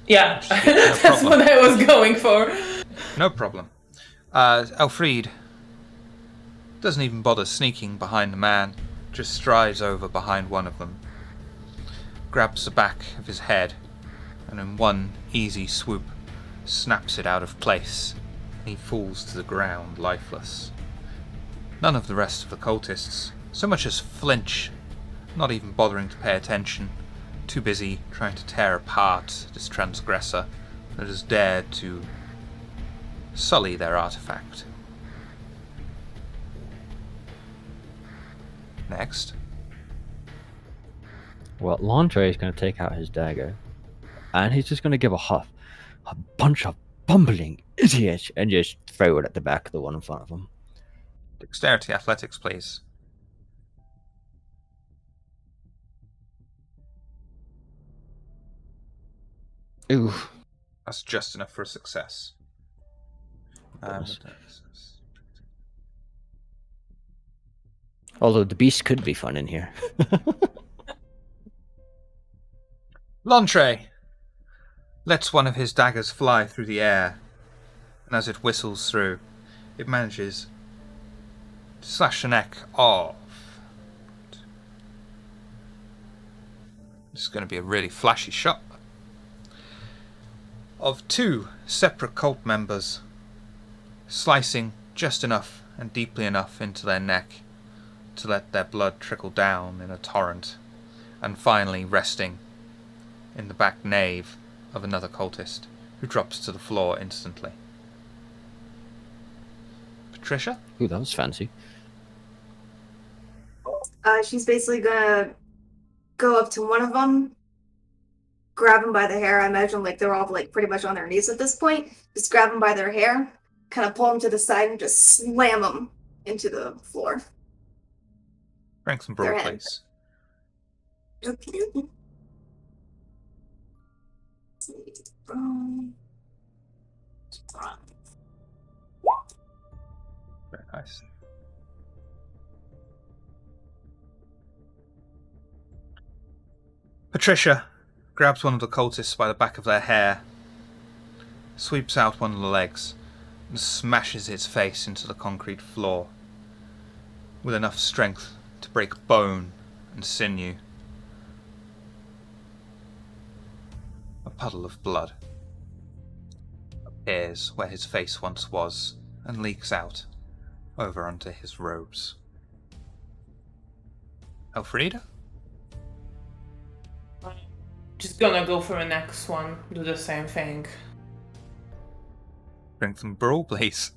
Yeah, No that's problem. what I was going for. No problem. Elfried doesn't even bother sneaking behind the man, just strides over behind one of them, grabs the back of his head, and in one easy swoop snaps it out of place, and he falls to the ground lifeless. None of the rest of the cultists so much as flinch, not even bothering to pay attention, too busy trying to tear apart this transgressor that has dared to sully their artefact. Next. Well, Landre is going to take out his dagger, and he's just going to give a bunch of bumbling idiots, and just throw it at the back of the one in front of him. Dexterity athletics, please. Ooh. That's just enough for a success. Although the beast could be fun in here. Lantre lets one of his daggers fly through the air, and as it whistles through, it manages to slash the neck off. This is going to be a really flashy shot. Of 2 separate cult members, slicing just enough and deeply enough into their neck to let their blood trickle down in a torrent, and finally resting in the back nave of another cultist, who drops to the floor instantly. Patricia? Ooh, that was fancy. She's basically gonna go up to one of them, grab him by the hair. I imagine they're all pretty much on their knees at this point. Just grab him by their hair, kind of pull him to the side, and just slam him into the floor. Ranks and brawl, please. Very nice. Patricia grabs one of the cultists by the back of their hair, sweeps out one of the legs, and smashes its face into the concrete floor with enough strength to break bone and sinew. A puddle of blood appears where his face once was and leaks out over onto his robes. Elfrida? Just gonna go for the next one. Do the same thing. Strength and brawl, please.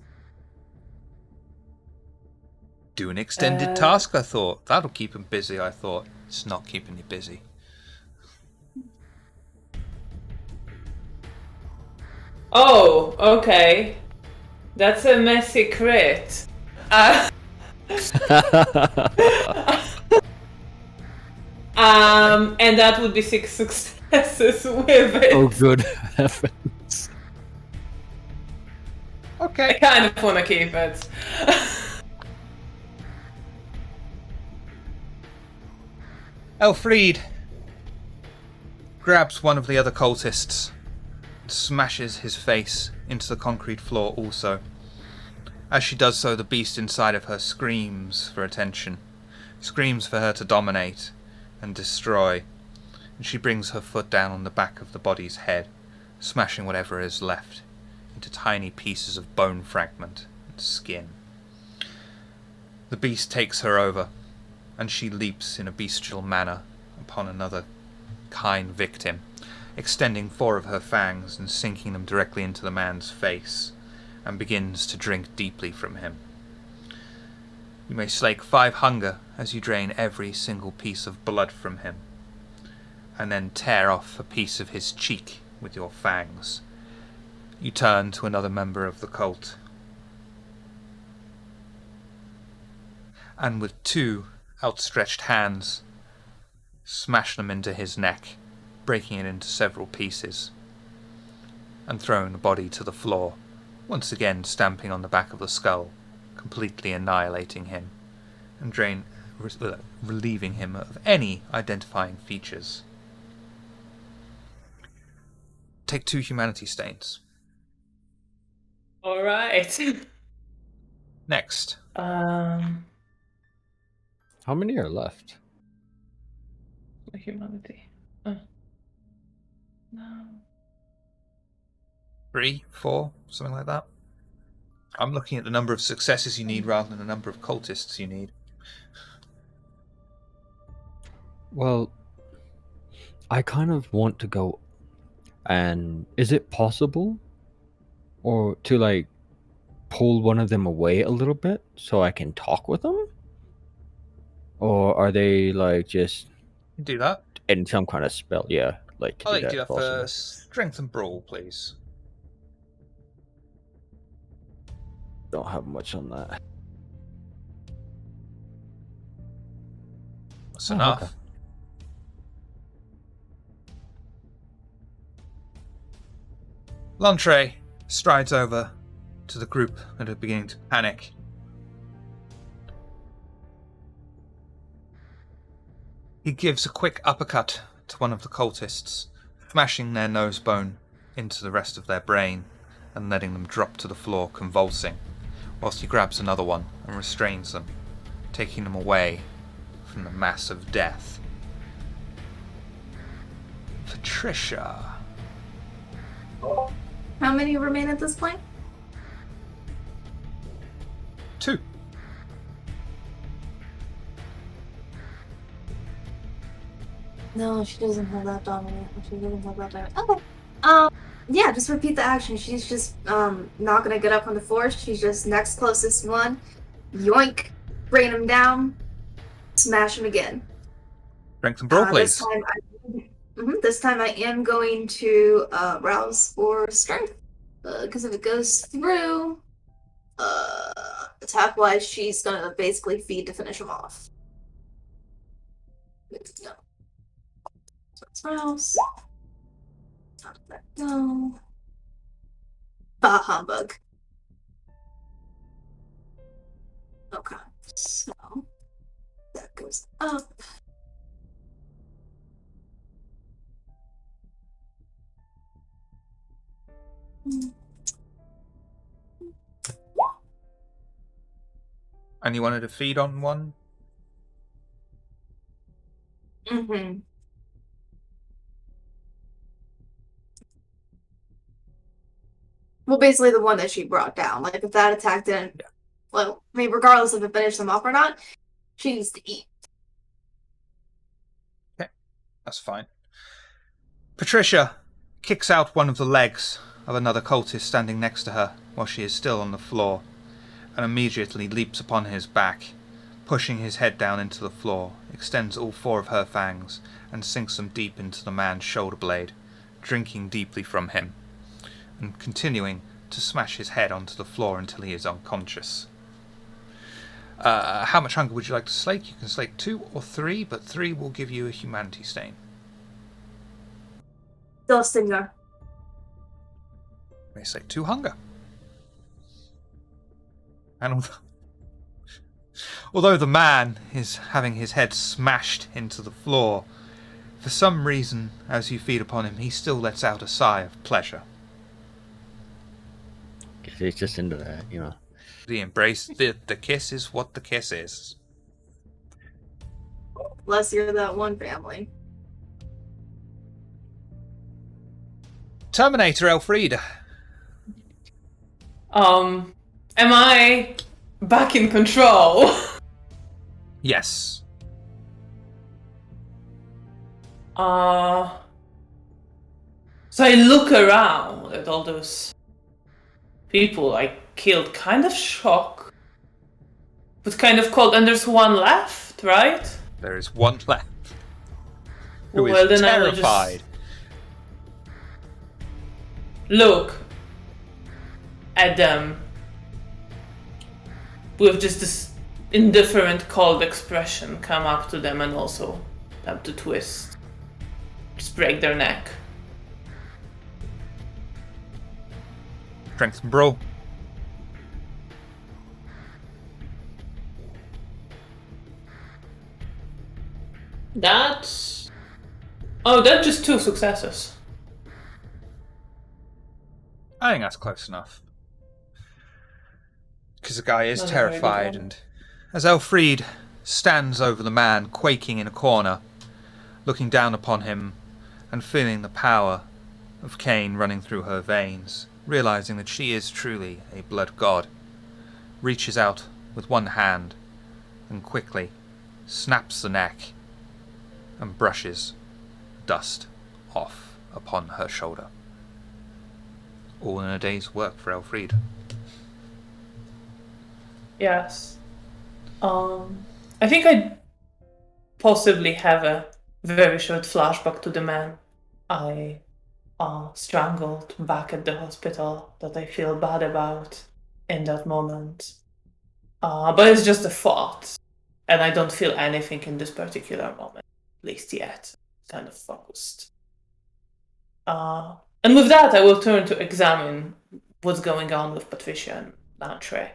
Do an extended task, I thought. That'll keep him busy, I thought. It's not keeping you busy. Oh, okay. That's a messy crit. And that would be 6 successes with it. Oh, good heavens. I Okay. kind of want to keep it. Elfried grabs one of the other cultists and smashes his face into the concrete floor also. As she does so, the beast inside of her screams for attention, screams for her to dominate and destroy, and she brings her foot down on the back of the body's head, smashing whatever is left into tiny pieces of bone fragment and skin. The beast takes her over, and she leaps in a bestial manner upon another kind victim, extending 4 of her fangs and sinking them directly into the man's face, and begins to drink deeply from him. You may slake 5 hunger as you drain every single piece of blood from him, and then tear off a piece of his cheek with your fangs. You turn to another member of the cult, and with 2 outstretched hands, smash them into his neck, breaking it into several pieces, and throwing the body to the floor, once again stamping on the back of the skull, completely annihilating him, and relieving him of any identifying features. Take 2 humanity stains. Alright. Next. How many are left? Humanity. No. 3, 4, something like that. I'm looking at the number of successes you need rather than the number of cultists you need. Well, I kind of want to go, and is it possible or to like pull one of them away a little bit so I can talk with them? Or are they like just You do that. in some kind of spell? Yeah, like to I'll do let you that do if that for possible. strength and brawl, please. Don't have much on that. That's Oh, enough. okay. Lantre strides over to the group that are beginning to panic. He gives a quick uppercut to one of the cultists, smashing their nose bone into the rest of their brain and letting them drop to the floor convulsing, whilst he grabs another one and restrains them, taking them away from the mass of death. Patricia. How many remain at this point? 2. No, she doesn't have that dominant. She doesn't have that dominant. Okay. Yeah, just repeat the action. She's just not gonna get up on the floor. She's just next closest one. Yoink, bring him down, smash him again. Strength and brawl, please. This time I am going to rouse for strength. Because if it goes through, attack wise, she's gonna basically feed to finish him off. Good to go. So it's rouse. How did that go? Ah, humbug. Okay, so that goes up. And you wanted to feed on one? Mm-hmm. Well, basically the one that she brought down. Like, if that attack didn't... Yeah. Well, I mean, regardless if it finished them off or not, she needs to eat. Okay, that's fine. Patricia kicks out one of the legs of another cultist standing next to her while she is still on the floor, and immediately leaps upon his back, pushing his head down into the floor, extends all 4 of her fangs, and sinks them deep into the man's shoulder blade, drinking deeply from him, and continuing to smash his head onto the floor until he is unconscious. How much hunger would you like to slake? You can slake 2 or 3, but 3 will give you a humanity stain. Dulcinger. May slake 2 hunger. And although the man is having his head smashed into the floor, for some reason, as you feed upon him, he still lets out a sigh of pleasure. He's just into that, you know. The embrace, the kiss is what the kiss is. Unless you're that one family. Terminator Elfriede. Am I back in control? Yes. So I look around at all those people I killed, kind of shocked, but kind of cold, and there's one left, right? There is one left. Who Well, is then I will terrified. Look at them with just this indifferent, cold expression, come up to them and also have to twist, just break their neck. Strength and brawl. That's just 2 successes. I think that's close enough. Because the guy is Not a very good terrified, one. and as Elfriede stands over the man, quaking in a corner, looking down upon him and feeling the power of Cain running through her veins, realizing that she is truly a blood god, reaches out with one hand and quickly snaps the neck and brushes dust off upon her shoulder. All in a day's work for Elfriede. Yes. I think I possibly have a very short flashback to the man I strangled back at the hospital that I feel bad about in that moment. But it's just a thought, and I don't feel anything in this particular moment, at least yet. Kind of focused. And with that, I will turn to examine what's going on with Patricia and Lantre.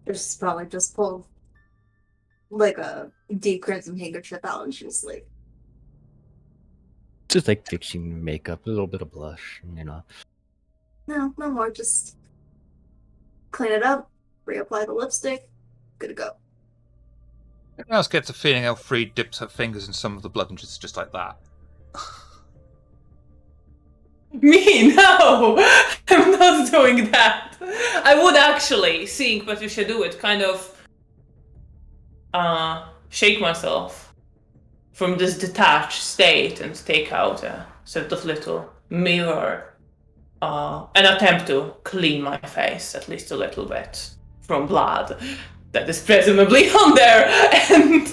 Just probably just pulled like a deep crimson handkerchief out and she was like, Just like fixing makeup, a little bit of blush, you know. no more, just clean it up, reapply the lipstick, good to go. Anyone else gets a feeling Elfriede dips her fingers in some of the blood and just like that. Me? No! I'm not doing that. I would actually, seeing Patricia do it, kind of shake myself from this detached state and take out a sort of little mirror and attempt to clean my face at least a little bit from blood that is presumably on there. And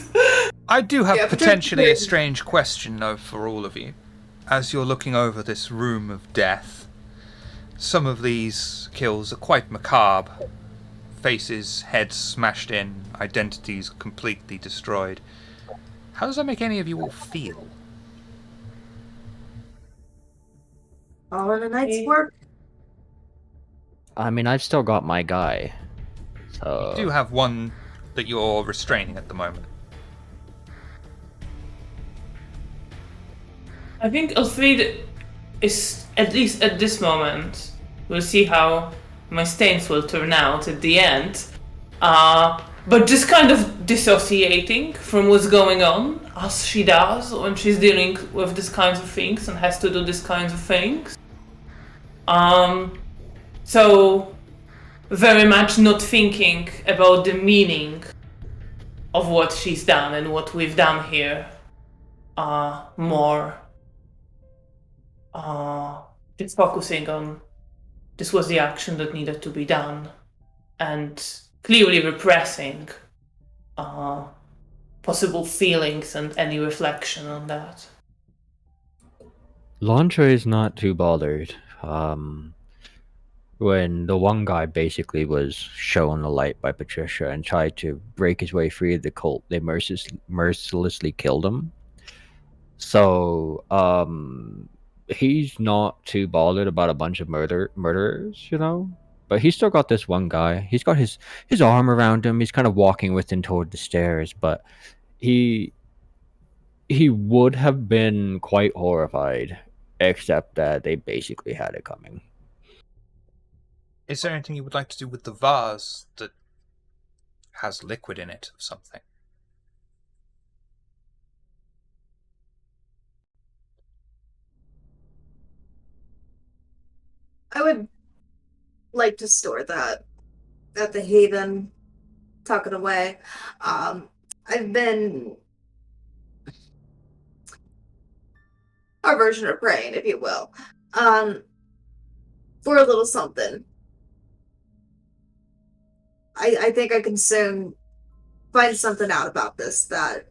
I do have Yeah, potentially a particularly- strange question, though, for all of you. As you're looking over this room of death, some of these kills are quite macabre. Faces, heads smashed in, identities completely destroyed. How does that make any of you all feel? All in a night's work. I mean, I've still got my guy. So You do have one that you're restraining at the moment. I think Elfriede is, at least at this moment, we'll see how my stains will turn out at the end. But just kind of dissociating from what's going on, as she does when she's dealing with these kinds of things and has to do these kinds of things. So very much not thinking about the meaning of what she's done and what we've done here. More. Just focusing on this was the action that needed to be done, and clearly repressing possible feelings and any reflection on that. Lantra is not too bothered. When the one guy basically was shown the light by Patricia and tried to break his way free of the cult, they mercilessly killed him. So, he's not too bothered about a bunch of murderers, you know? But he's still got this one guy. He's got his arm around him. He's kind of walking with him toward the stairs, but he would have been quite horrified, except that they basically had it coming. Is there anything you would like to do with the vase that has liquid in it of something? I would like to store that at the Haven, tuck it away. I've been our version of praying, if you will, for a little something. I think I can soon find something out about this that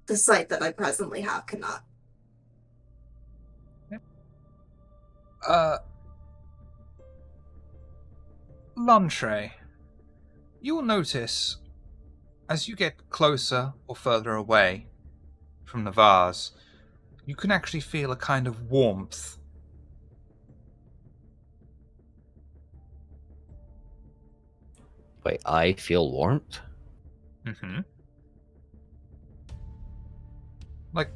the sight that I presently have cannot. Lantre, you will notice as you get closer or further away from the vase, you can actually feel a kind of warmth. Wait, I feel warmth? Mm-hmm. Like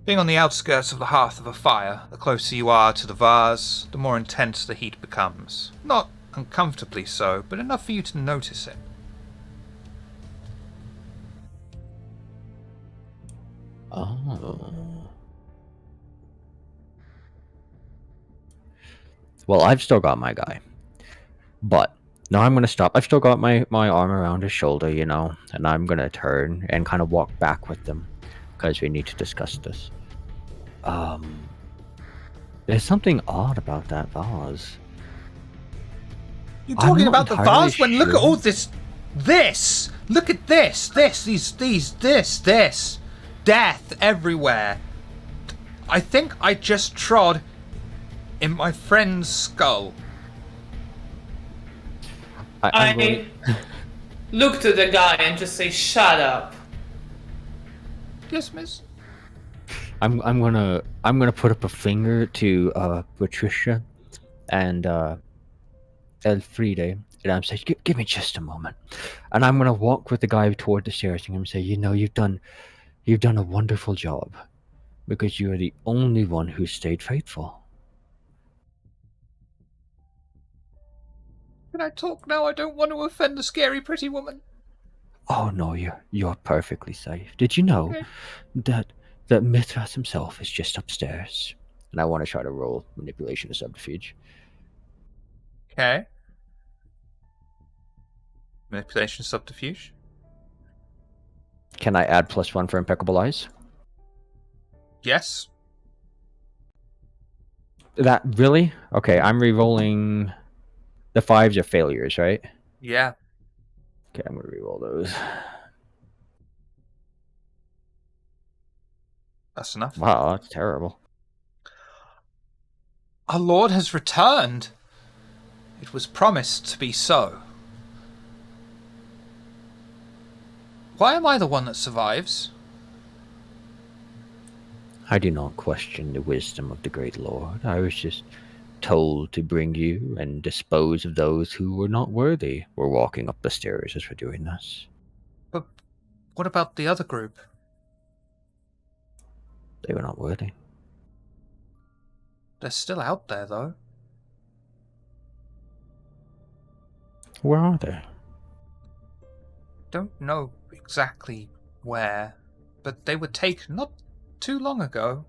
being on the outskirts of the hearth of a fire, the closer you are to the vase, the more intense the heat becomes. Not uncomfortably so, but enough for you to notice it. Oh. Well, I've still got my guy. But now I'm going to stop. I've still got my arm around his shoulder, you know, and I'm going to turn and kind of walk back with them because we need to discuss this. There's something odd about that vase. You're talking not about the entirely vase when look at sure. all this. Look at this. This. Death everywhere. I think I just trod in my friend's skull. I look to the guy and just say, "Shut up." Yes, miss. I'm gonna put up a finger to Patricia and Elfriede, and I'm saying, give me just a moment, and I'm gonna walk with the guy toward the stairs and I'm say, you know, you've done a wonderful job because you are the only one who stayed faithful. Can I talk now? I don't want to offend the scary pretty woman. Oh no, you're perfectly safe. Did you know Okay. that Mithras himself is just upstairs? And I want to try to roll manipulation of subterfuge. Okay. Manipulation subterfuge. Can I add +1 for impeccable eyes? Yes. That really? Okay, I'm re-rolling. The 5s are failures, right? Yeah. Okay, I'm gonna re-roll those. That's enough. Wow, that's terrible. Our Lord has returned. It was promised to be so. Why am I the one that survives? I do not question the wisdom of the great Lord. I was just told to bring you and dispose of those who were not worthy. We're walking up the stairs as we're doing this. But what about the other group? They were not worthy. They're still out there, though. Where are they? Don't know exactly where, but they were taken not too long ago.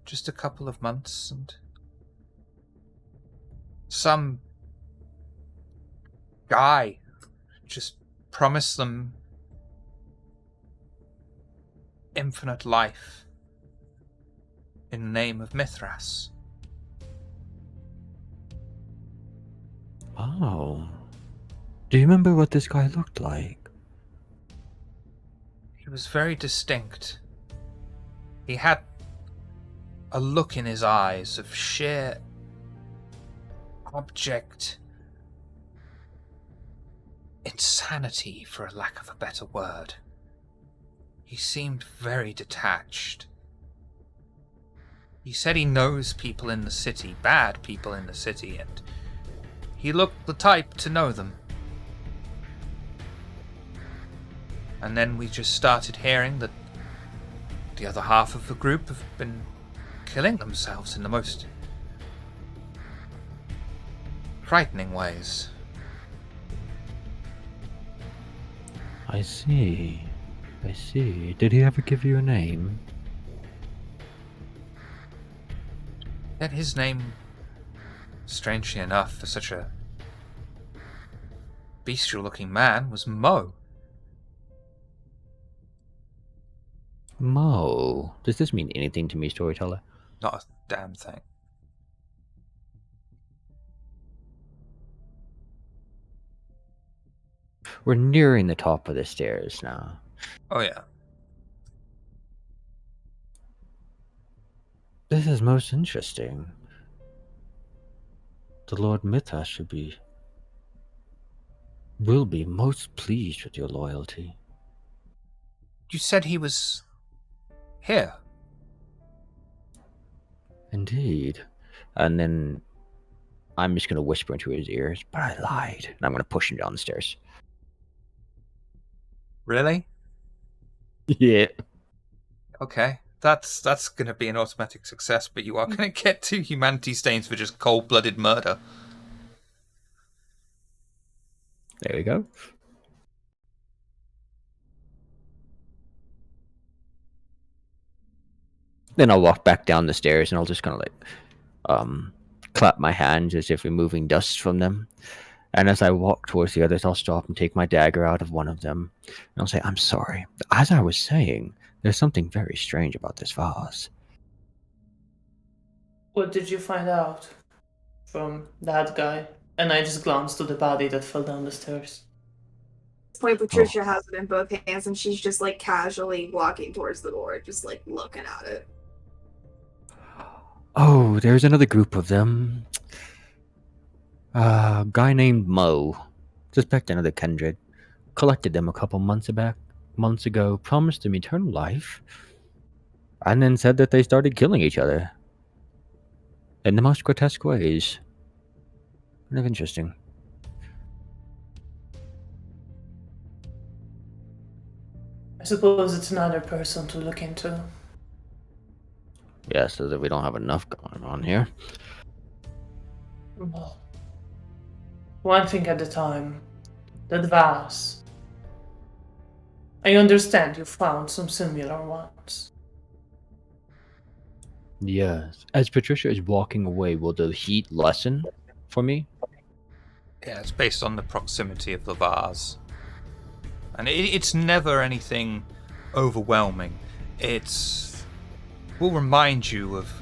Just a couple of months, and some guy just promised them infinite life in the name of Mithras. Oh. Do you remember what this guy looked like? He was very distinct. He had a look in his eyes of sheer abject insanity, for a lack of a better word. He seemed very detached. He said he knows people in the city, bad people in the city, and he looked the type to know them. And then we just started hearing that the other half of the group have been killing themselves in the most frightening ways. I see. I see. Did he ever give you a name? Then his name, strangely enough, for such a bestial-looking man, was Mo. Mo. Does this mean anything to me, storyteller? Not a damn thing. We're nearing the top of the stairs now. Oh yeah. This is most interesting. The Lord Mithras will be most pleased with your loyalty. You said he was here. Indeed. And then I'm just going to whisper into his ears, but I lied. And I'm going to push him down the stairs. Really? Yeah. Okay. That's going to be an automatic success, but you are going to get 2 humanity stains for just cold-blooded murder. There we go. Then I'll walk back down the stairs and I'll just kind of like clap my hands as if removing dust from them. And as I walk towards the others, I'll stop and take my dagger out of one of them. And I'll say, I'm sorry. As I was saying, there's something very strange about this vase. What did you find out from that guy? And I just glanced to the body that fell down the stairs. At this point, Patricia has it in both hands, and she's just like casually walking towards the door, just like looking at it. Oh, there's another group of them. A guy named Mo, suspect another kindred, collected them a couple months ago, promised them eternal life, and then said that they started killing each other in the most grotesque ways. Kind of interesting. I suppose it's another person to look into. Yeah, so that we don't have enough going on here. Well, one thing at a time. That vase. I understand you found some similar ones. Yes. As Patricia is walking away, will the heat lessen for me? Yeah, it's based on the proximity of the vase. And it's never anything overwhelming. Will remind you of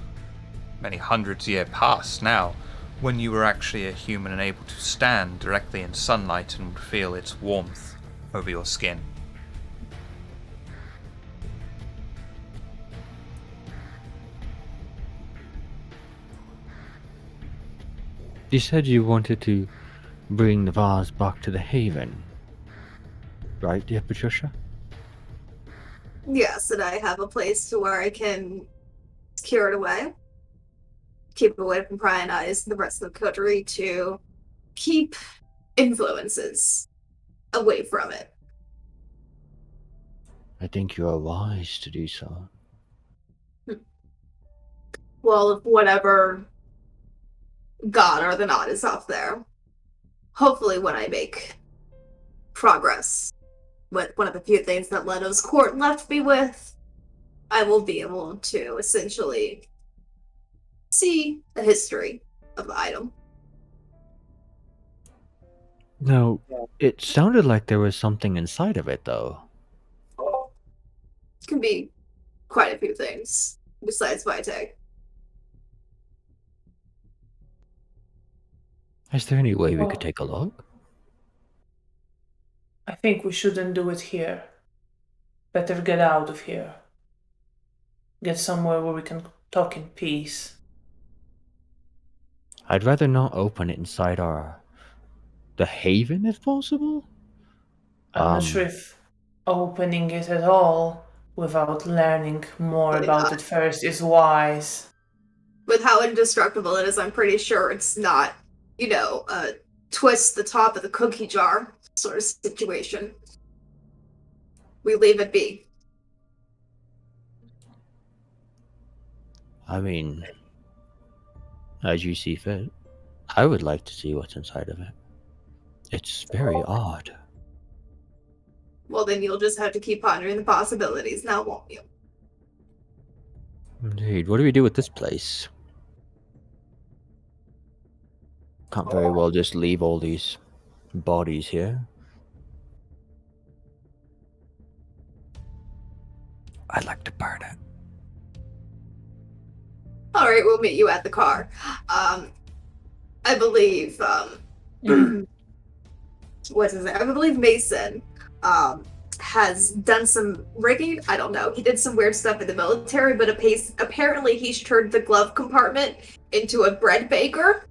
many hundreds of years past now, when you were actually a human and able to stand directly in sunlight and would feel its warmth over your skin. You said you wanted to bring the vase back to the haven, right, dear Patricia? Yes, and I have a place to where I can secure it away, keep it away from prying eyes and the rest of the coterie to keep influences away from it. I think you are wise to do so. well, of whatever god or the knot is up there. Hopefully when I make progress with one of the few things that Leto's court left me with, I will be able to essentially see the history of the item. Now, it sounded like there was something inside of it, though. It can be quite a few things besides Vitae. Is there any way we could take a look? I think we shouldn't do it here. Better get out of here. Get somewhere where we can talk in peace. I'd rather not open it inside the haven, if possible. I'm not sure if opening it at all without learning more Probably about not. it first is wise. With how indestructible it is, I'm pretty sure it's not, twist the top of the cookie jar sort of situation. We leave it be. I mean, as you see fit. I would like to see what's inside of it. It's very odd. Well, then you'll just have to keep pondering the possibilities now, won't you? Indeed. What do we do with this place? Can't very well just leave all these bodies here. I'd like to burn it. All right, we'll meet you at the car. I believe, what's his name? I believe Mason, has done some rigging. I don't know. He did some weird stuff in the military, but apparently he's turned the glove compartment into a bread baker.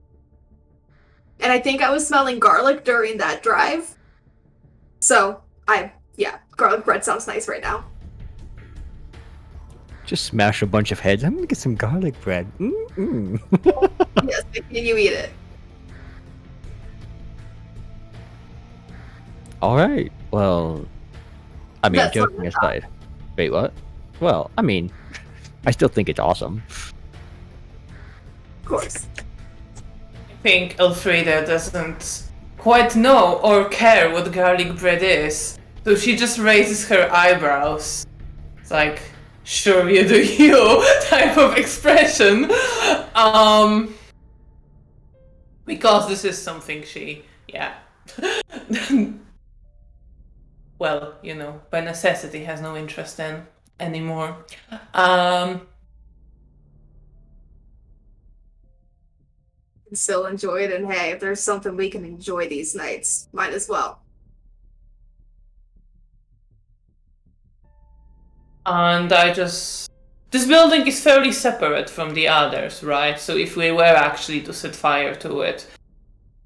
And I think I was smelling garlic during that drive. So, garlic bread sounds nice right now. Just smash a bunch of heads. I'm gonna get some garlic bread. Mm-mm. Yes, can you eat it? Alright, well, I mean, That's joking not aside. Wait, what? Well, I mean, I still think it's awesome. Of course. I think Elfrida doesn't quite know or care what garlic bread is, so she just raises her eyebrows. It's like, sure you do you type of expression. Because this is something she, well, by necessity has no interest in anymore. Still enjoy it, and hey, if there's something we can enjoy these nights, might as well. And this building is fairly separate from the others, right? So if we were actually to set fire to it,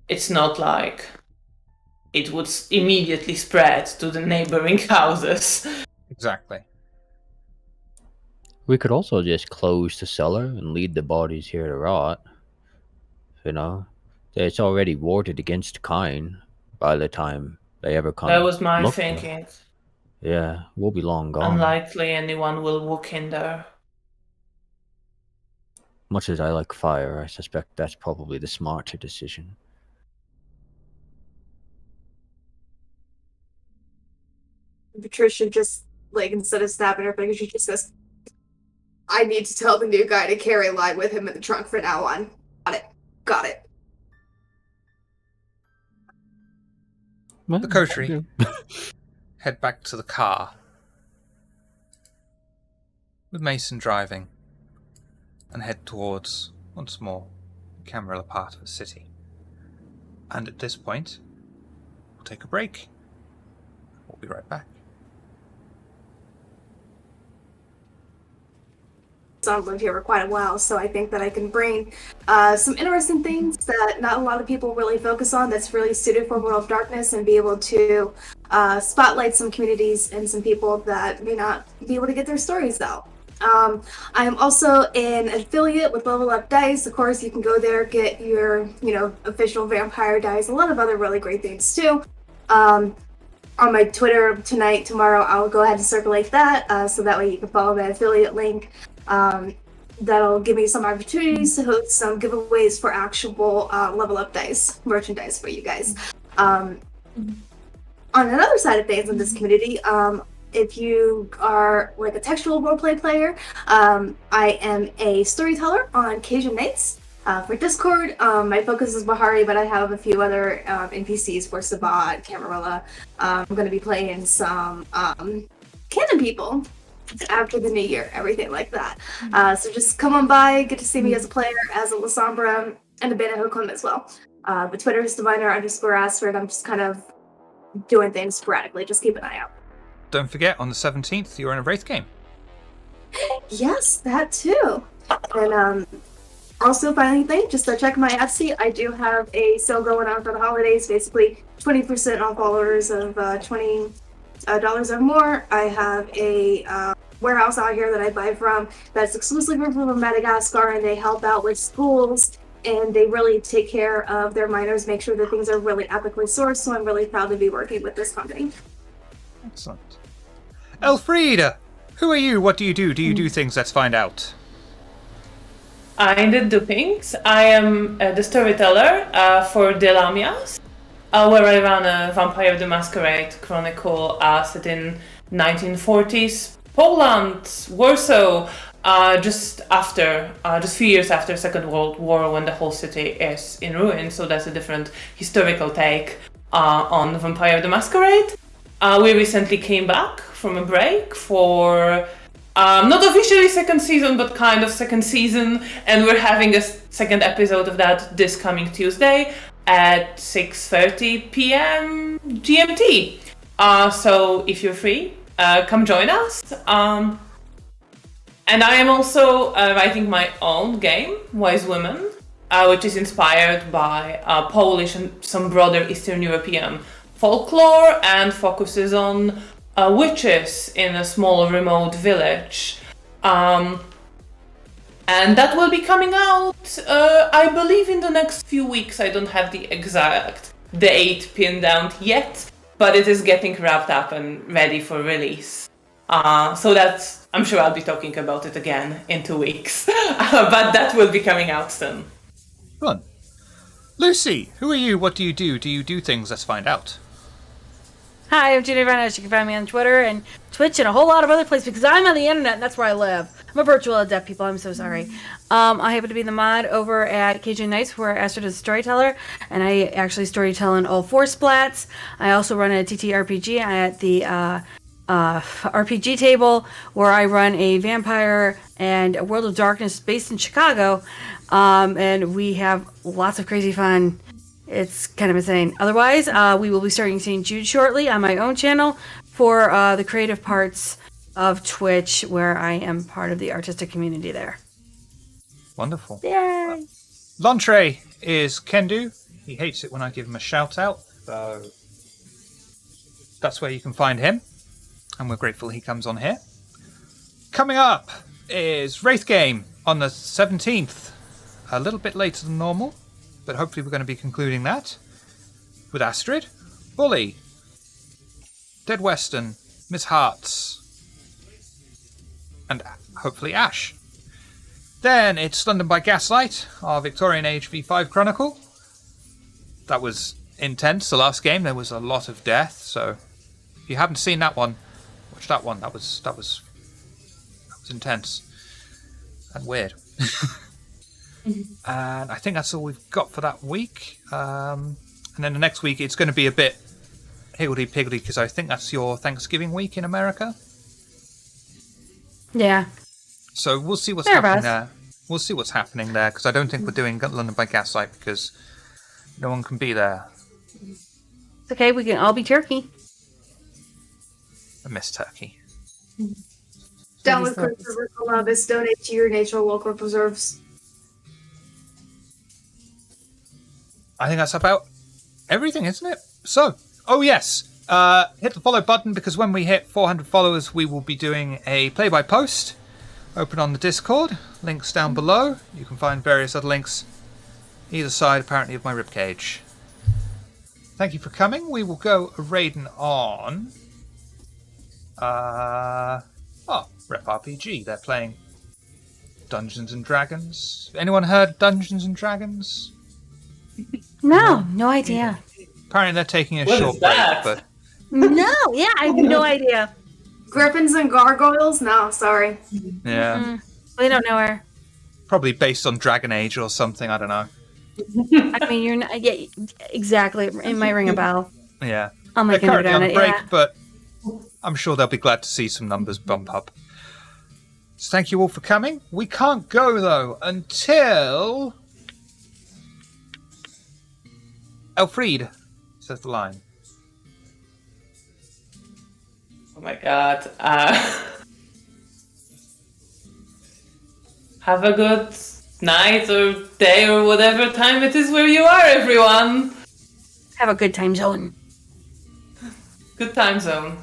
it's not like it would immediately spread to the neighboring houses. Exactly. We could also just close the cellar and leave the bodies here to rot. It's already warded against kine by the time they ever come. That was my look for it. thinking. Yeah, we'll be long gone. Unlikely anyone will walk in there. Much as I like fire, I suspect that's probably the smarter decision. Patricia just, instead of snapping her fingers, she just says, I need to tell the new guy to carry a line with him in the trunk from now on. Got it. The Coterie head back to the car, with Mason driving, and head towards, once more, the Camarilla part of the city. And at this point, we'll take a break. We'll be right back. I've lived here for quite a while, so I think that I can bring some interesting things that not a lot of people really focus on that's really suited for World of Darkness, and be able to spotlight some communities and some people that may not be able to get their stories out. I am also an affiliate with Level Up Dice. Of course, you can go there, get your, official vampire dice, a lot of other really great things too. On my Twitter tomorrow, I'll go ahead and circulate that, so that way you can follow that affiliate link. that'll give me some opportunities to host some giveaways for actual level up dice, merchandise for you guys. On another side of things in this community, if you are like a textual roleplay player, I am a storyteller on Cajun Nights. For Discord, my focus is Bahari, but I have a few other NPCs for Sabat, Camarilla. I'm going to be playing some canon people after the new year, everything like that. So just come on by, get to see me as a player, as a Lasombra, and a bit of Hookum as well. But Twitter is diviner_Astrid. I'm just kind of doing things sporadically. Just keep an eye out. Don't forget, on the 17th, you're in a Wraith game. Yes, that too. And also, finally, just check my Etsy. I do have a sale going on for the holidays. Basically, 20% off orders of $20 or more. I have a warehouse out here that I buy from that's exclusively from Madagascar, and they help out with schools, and they really take care of their minors, make sure that things are really ethically sourced. So I'm really proud to be working with this company. Excellent. Elfriede, who are you? What do you do? Do you do things? Let's find out. I did do things. I am the storyteller for De Lamias, where I run a Vampire the Masquerade chronicle set in 1940s Poland, Warsaw, just a few years after Second World War, when the whole city is in ruins. So that's a different historical take on Vampire the Masquerade. We recently came back from a break for not officially second season, but kind of second season, and we're having a second episode of that this coming Tuesday at 6:30 p.m. GMT. So if you're free, come join us. And I am also writing my own game, Wise Women, which is inspired by Polish and some broader Eastern European folklore and focuses on witches in a small remote village. And that will be coming out, I believe, in the next few weeks. I don't have the exact date pinned down yet, but it is getting wrapped up and ready for release. So that's, I'm sure I'll be talking about it again in 2 weeks, but that will be coming out soon. Fun. Lucy, who are you? What do you do? Do you do things? Let's find out. Hi, I'm Gina Vanas. You can find me on Twitter and Twitch and a whole lot of other places because I'm on the internet and that's where I live. I'm a virtual adept, people. I'm so sorry. I happen to be the mod over at Cajun Nights, where Astrid is a storyteller, and I actually storytell in all 4 splats. I also run a TTRPG at the RPG table, where I run a vampire and a World of Darkness based in Chicago, and we have lots of crazy fun. It's kind of insane. Otherwise, we will be starting St. Jude shortly on my own channel for the creative parts of Twitch, where I am part of the artistic community there. Wonderful. Yay! Lantre is Kendu. He hates it when I give him a shout out, so that's where you can find him. And we're grateful he comes on here. Coming up is Wraith Game on the 17th. A little bit later than normal, but hopefully we're going to be concluding that with Astrid, Bully, Dead Western, Miss Hearts, and hopefully Ash. Then it's London by Gaslight, our Victorian Age V5 Chronicle. That was intense. The last game, there was a lot of death, so if you haven't seen that one, watch that one. That was intense and weird. And I think that's all we've got for that week. And then the next week, it's going to be a bit higgledy-piggledy, because I think that's your Thanksgiving week in America. Yeah. So we'll see what's happening there. We'll see what's happening there, because I don't think we're doing London by Gaslight, because no one can be there. It's okay, we can all be turkey. I miss turkey. Down with Christopher Columbus, donate to your natural local preserves. I think that's about everything, isn't it? So, oh yes, hit the follow button, because when we hit 400 followers, we will be doing a play-by-post. Open on the Discord. Links down below. You can find various other links either side, apparently, of my ribcage. Thank you for coming. We will go raiding on... Rep RPG. They're playing Dungeons and Dragons. Anyone heard Dungeons and Dragons? No idea. Apparently they're taking a What short is break, that? but No, yeah, I have no idea. Griffins and gargoyles? No, sorry. yeah, We don't know her. probably based on Dragon Age or something. I don't know. I mean, you're not. Yeah, exactly. It might ring a bell. Yeah, I'll they're make a note currently on on it. break, Yeah. but I'm sure they'll be glad to see some numbers bump up. So thank you all for coming. We can't go though until Elfried says the line. Oh my god. Have a good night or day or whatever time it is where you are, everyone. Have a good time zone. Good time zone.